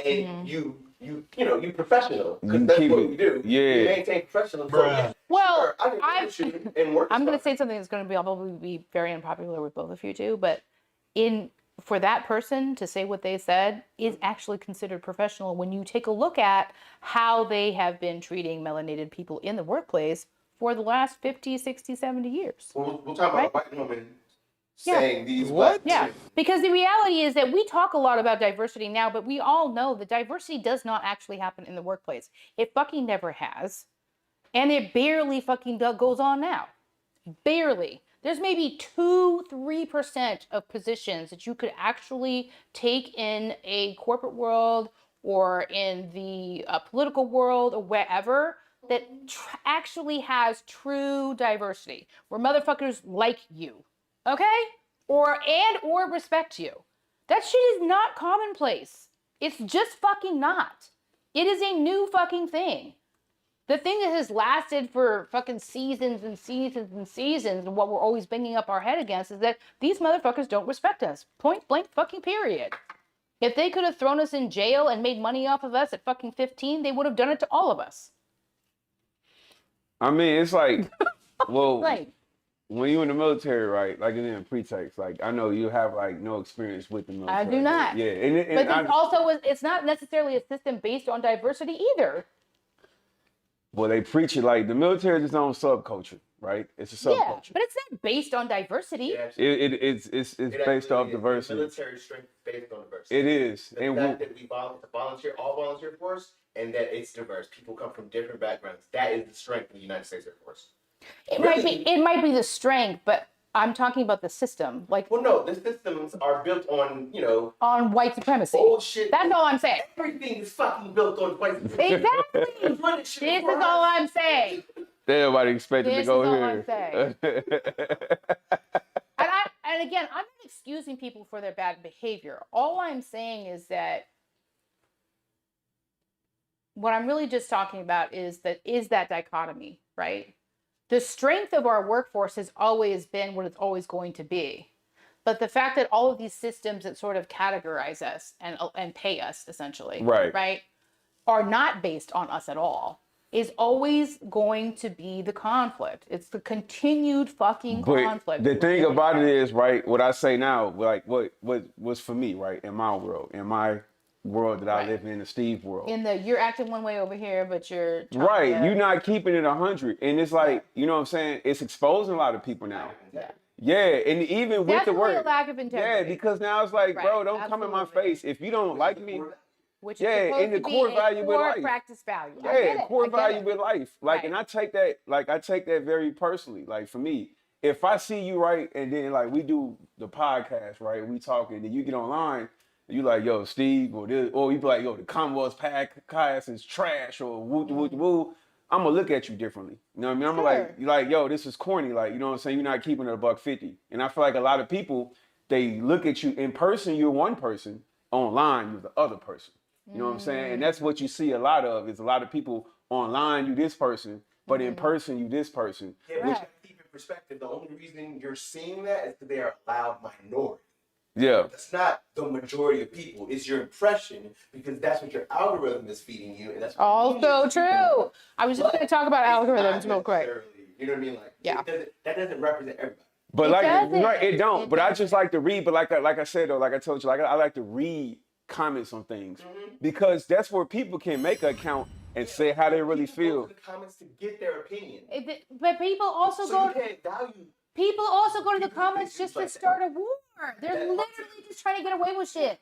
and you professional, because You that's keep what it- we do. yeah. We maintain professional. Bruh. Well, Sure, I can work with you and work. I'm going with to say something that's going to probably be very unpopular with both of you too, but for that person to say what they said is actually considered professional when you take a look at how they have been treating melanated people in the workplace for the last 50, 60, 70 years. We'll talk about Right? a white woman Yeah. saying these What? black Yeah, because the reality is that we talk a lot about diversity now, but we all know that diversity does not actually happen in the workplace. It fucking never has. And it barely fucking goes on now. Barely. There's maybe 2-3% of positions that you could actually take in a corporate world or in the political world or wherever that actually has true diversity, where motherfuckers like you, okay? Or respect you. That shit is not commonplace. It's just fucking not. It is a new fucking thing. The thing that has lasted for fucking seasons and seasons and seasons, and what we're always banging up our head against, is that these motherfuckers don't respect us. Point blank fucking period. If they could have thrown us in jail and made money off of us at fucking 15, they would have done it to all of us. I mean, it's like, well, Like, when you in the military, right? Like in pretext, like I know you have like no experience with the military. I do not. Yeah, and but this also it's not necessarily a system based on diversity either. well, they preach it like the military is its own subculture, right? It's a Yeah, subculture. but it's not based on diversity. Yeah, It's it based actually off is. diversity. Military strength is based on diversity. It is, The and fact that we volunteer, all volunteer force, and that it's diverse. People come from different backgrounds. That is the strength of the United States Air Force. It might be the strength, but I'm talking about the system, like Well, no, the systems are built on, on white supremacy. bullshit. That's all I'm saying. Everything is fucking built on white supremacy. Exactly. This This is all I'm saying. everybody expected to This go is all here. And again, I'm not excusing people for their bad behavior. All I'm saying is that what I'm really just talking about is that dichotomy, right? The strength of our workforce has always been what it's always going to be. But the fact that all of these systems that sort of categorize us and pay us essentially, right, are not based on us at all, is always going to be the conflict. It's the continued fucking conflict. The thing about it is, right, what I say now, like what was for me, right, in my world that I live in, the Steve world. You're acting one way over here, but you're Right, to, you're not keeping it 100, and it's like, you know what I'm saying? It's exposing a lot of people now. Yeah, and even with the definitely work. a lack of integrity. Yeah, because now it's like, Right, bro, don't come in my absolutely. face if you don't like me. which yeah, is supposed and the to be core a value with core life. practice value. I Yeah, get it, core I get value it. with life. Like, Right. and I take that very personally. Like for me, if I see you right, and then like we do the podcast, right, we talking, then you get online. You like, yo, Steve, or you be like, yo, the Commonwealth podcast is trash, or woo. I'm gonna look at you differently. You know what I mean? I'm Sure. like, yo, this is corny. Like, you know what I'm saying? You're not keeping it $1.50. And I feel like a lot of people, they look at you in person, you're one person. Online, you're the other person. You know what I'm saying? And that's what you see a lot of, is a lot of people online, you this person, but in person, you this person. Yeah, but you gotta keep in perspective. The only reason you're seeing that is because they are a loud minority. Yeah. That's not the majority of people. It's your impression, because that's what your algorithm is feeding you, and that's what Also is feeding true. you. I was just going to talk about It's algorithms not real quick. necessarily, you know what I mean? Like, Yeah. that doesn't represent everybody. But It like, doesn't. right, it don't. It But I doesn't. just like to read. But like I said though, like I told you, like I like to read comments on things because that's where people can make an account and say how they really People feel. go to the comments to get their opinion. But people also So you can't value. People also go to the People comments think just to like that. start a war. They're That- literally just trying to get away with shit.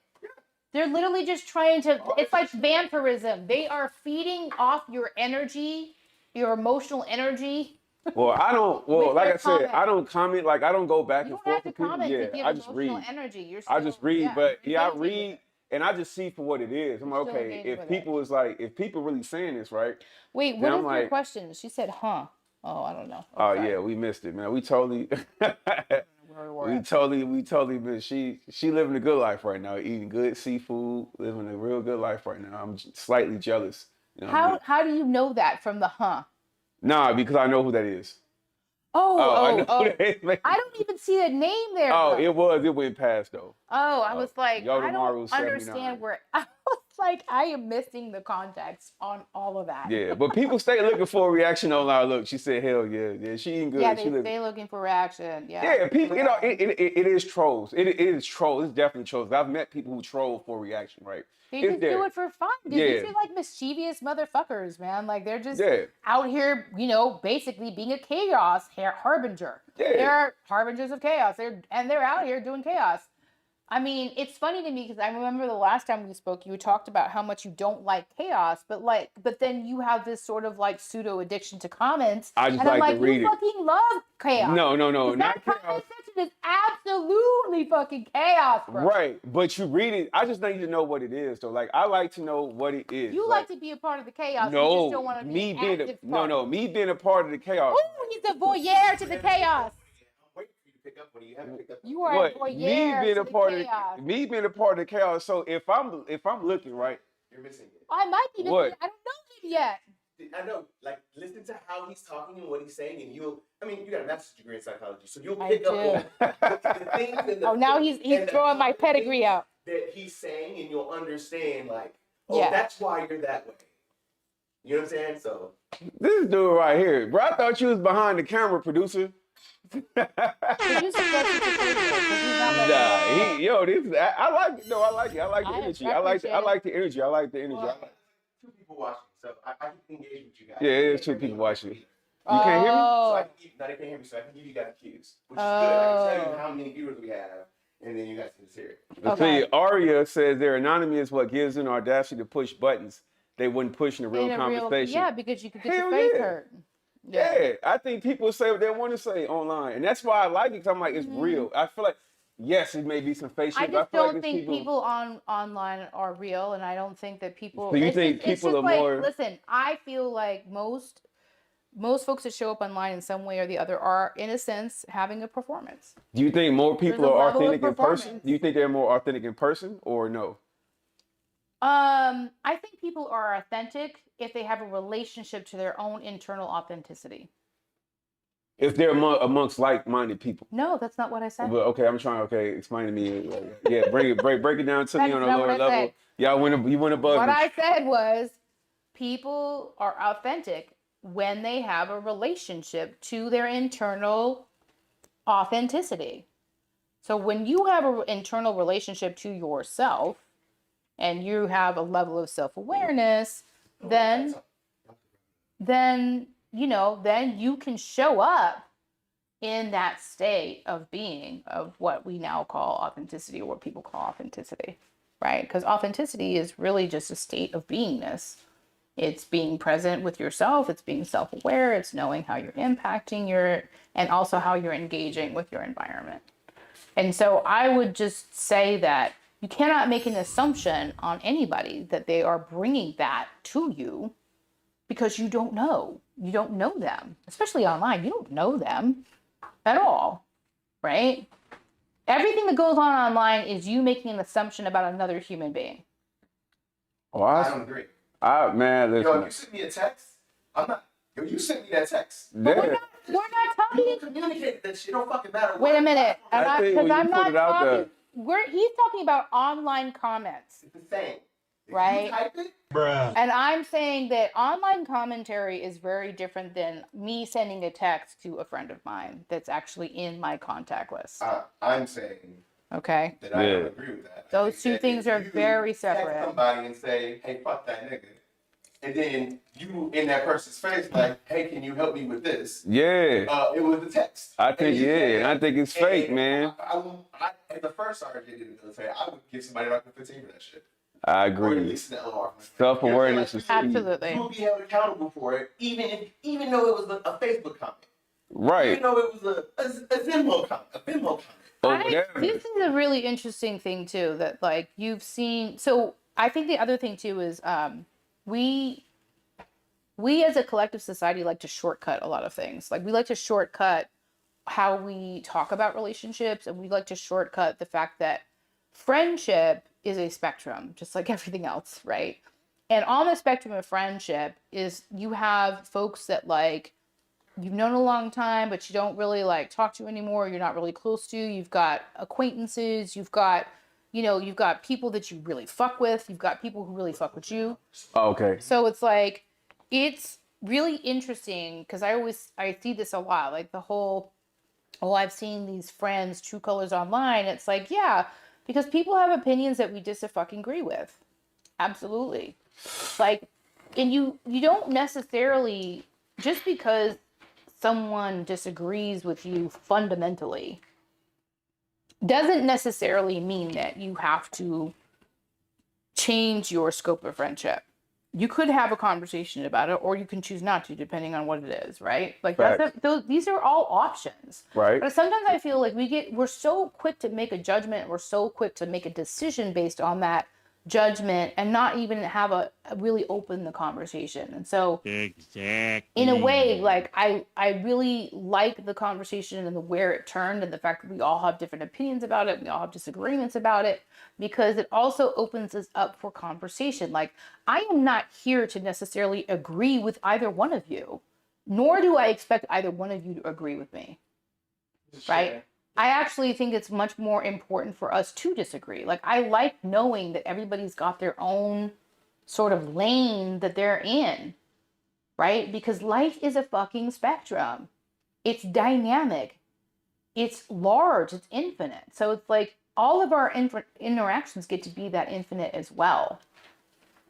They're literally just trying to, it's like vampirism. They are feeding off your energy, your emotional energy. Well, I don't. Well, With like your I said, comment. I don't comment. Like I don't go back You and don't have forth to with people. comment to give Yeah, I just emotional read. energy. You're I just still- read, yeah, but you're yeah, I engaging with read it. and I just see for what it is. I'm like, You're still okay, engaging if with people is like, if people really saying this, right? Wait, Then what I'm is your like- question? She said, huh? Oh, I don't know. Oh Okay. yeah, we missed it, man. We totally, Where we were we at. totally missed. She living a good life right now, eating good seafood, living a real good life right now. I'm slightly jealous. You know what I mean? How do you know that from the huh? Nah, because I know who that is. Oh, Oh, I know who oh. that is. Man. I don't even see the name there. Oh, Though. it went past though. Oh, I was like, I don't Yodomaru 79. understand where. I was like, I am missing the context on all of that. Yeah, but people stay looking for a reaction on our look. She said, "Hell yeah, yeah, she eating good." Yeah, She they live- stay looking for reaction. Yeah. Yeah, people, you know, it is trolls. It is trolls. It's definitely trolls. I've met people who troll for reaction, right? They It's just do it for fun, dude. Yeah. These are like mischievous motherfuckers, man. Like they're just Yeah. out here, basically being a chaos harbinger. Yeah. They're harbingers of chaos. They're out here doing chaos. I mean, it's funny to me because I remember the last time we spoke, you talked about how much you don't like chaos, but then you have this sort of like pseudo addiction to comments. I just and I'm like like, to read you it. fucking love chaos. No, Because not that chaos. comment section is absolutely fucking chaos, bro. Right, but you read it. I just need to know what it is, though. Like I like to know what it is. You like to be a part of the chaos. No, You just don't want to be me an being active a, part. me being a part of the chaos. Oh, he's a voyeur to the chaos. I'm waiting for you to pick up when you haven't picked up. You are What? a voyeur Me being to a the part chaos. of me being a part of the chaos. So if I'm looking right, You're missing it. I might be missing What? it. I don't know him yet. I know, like, listen to how he's talking and what he's saying, and you got a master's degree in psychology, so you'll I pick up do. on the things and the Oh, now he's and the throwing my pedigree out. that he's saying, and you'll understand, like, oh, Yeah. that's why you're that way. You know what I'm saying? So, this dude right here, bro. I thought you was behind the camera, producer. Producer says he's a voyeur because he's not letting Nah, go. I like it. No, I like it. I like the I energy. I like the energy. I like the energy. well, two people watching, so I can engage with you guys. Yeah, it is two people watching. You can't hear me? So Oh. I can give, no, they can't hear me, so I can give you guys cues, which is good. I can tell you Oh. how many viewers we have, and then you guys can just hear it. Let's Okay. see, Aria says their anonymity is what gives them audacity to push buttons they wouldn't push in a real conversation. Yeah, because you could get Hell your face yeah. hurt. Yeah, I think people say what they want to say online, and that's why I like it. Because I'm like, it's real. I feel like, yes, it may be some fake shit. I but just feel don't like think people online are real, and I don't think that people. So you it's think just- it's people just are like, more- Listen, I feel like most folks that show up online in some way or the other are, in a sense, having a performance. Do you think more people There's a are level of authentic in person? performance. Do you think they're more authentic in person or no? I think people are authentic if they have a relationship to their own internal authenticity. If they're amongst like-minded people. No, that's not what I said. But okay, I'm trying. Okay, explain to me. Yeah, break it down to me That's on a not lower what I level. said. Yeah, you went above What me. I said was people are authentic when they have a relationship to their internal authenticity. So when you have an internal relationship to yourself and you have a level of self-awareness, then you can show up in that state of being, of what we now call authenticity, or what people call authenticity, right? Because authenticity is really just a state of beingness. It's being present with yourself. It's being self-aware. It's knowing how you're impacting and also how you're engaging with your environment. And so I would just say that you cannot make an assumption on anybody that they are bringing that to you, because you don't know. You don't know them, especially online. You don't know them at all, right? Everything that goes on online is you making an assumption about another human being. Oh, I don't agree. Man, listen. Yo, if you sent me a text, I'm not. Yo, you sent me that text. But Yeah. we're not You talking. communicate that shit. Don't fucking matter. Wait a minute, and I think because when you I'm put not it out there- talking. He's talking about online comments, It's the same. If Right. You type it. and I'm saying that online commentary is very different than me sending a text to a friend of mine that's actually in my contact list. I'm saying Okay. that I Yeah. don't agree with that. I Those think two that things if are you very text separate. somebody and say, "Hey, fuck that nigga," and then you in that person's face like, "Hey, can you help me with this?" Yeah. It was the text. I think, And you yeah, said and I think it's fake, and man. I, as the first sergeant in the military, I would give somebody like a 15 for that shit. I Or at agree. least an LR. Self-awareness is key. Absolutely. You will be held accountable for it, even though it was a Facebook comment. Right. Even though it was a Venmo comment. A Venmo comment. Or whatever. This is a really interesting thing too, that like you've seen. So I think the other thing too is we as a collective society like to shortcut a lot of things. Like we like to shortcut how we talk about relationships, and we like to shortcut the fact that friendship is a spectrum, just like everything else, right? And on the spectrum of friendship is you have folks that like you've known a long time, but you don't really like talk to anymore. You're not really close to. You've got acquaintances. You've got, you've got people that you really fuck with. You've got people who really fuck with you. Okay. So it's like, it's really interesting because I see this a lot. Like the whole, oh, I've seen these friends, true colors online. It's like, yeah, because people have opinions that we just fucking agree with. Absolutely. Like, and you don't necessarily, just because someone disagrees with you fundamentally doesn't necessarily mean that you have to change your scope of friendship. You could have a conversation about it, or you can choose not to, depending on what it is, right? Like these are all options, Right. But sometimes I feel like we're so quick to make a judgment, we're so quick to make a decision based on that judgment, and not even have a really open the conversation. And so Exactly. in a way, like I really like the conversation and the where it turned, and the fact that we all have different opinions about it, we all have disagreements about it, because it also opens us up for conversation. Like I am not here to necessarily agree with either one of you, nor do I expect either one of you to agree with me. Right? I actually think it's much more important for us to disagree. Like I like knowing that everybody's got their own sort of lane that they're in, right? Because life is a fucking spectrum. It's dynamic. It's large. It's infinite. So it's like all of our interactions get to be that infinite as well.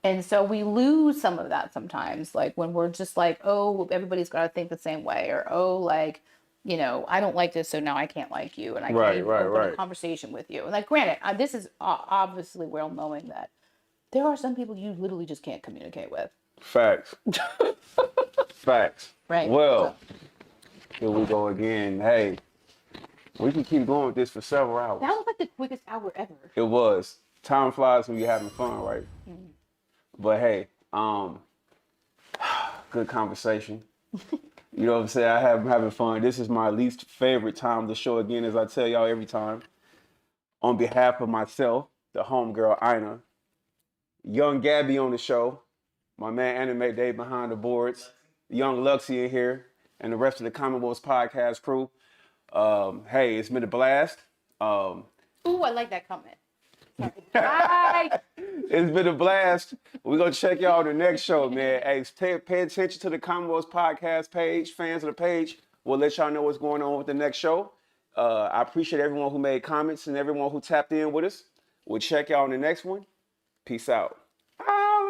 And so we lose some of that sometimes, like when we're just like, oh, everybody's got to think the same way, or oh, like, I don't like this, so now I can't like you, and I can't even open a conversation with you. And like, granted, this is obviously well knowing that there are some people you literally just can't communicate with. Facts. Facts. Right. Well, here we go again. Hey, we can keep going with this for several hours. That was like the quickest hour ever. It was. Time flies when you're having fun, right? Mm-hmm. But hey, good conversation. You know what I'm saying? I'm having fun. This is my least favorite time of the show, again, as I tell y'all every time. On behalf of myself, the homegirl Ina, young Gabby on the show, my man Anime Dave behind the boards, young Luxie in here, and the rest of the Commonwealth podcast crew. Hey, it's been a blast. Ooh, I like that comment. Bye. It's been a blast. We're going to check y'all on the next show, man. Hey, pay attention to the Commonwealth podcast page. Fans of the page, we'll let y'all know what's going on with the next show. I appreciate everyone who made comments and everyone who tapped in with us. We'll check y'all on the next one. Peace out.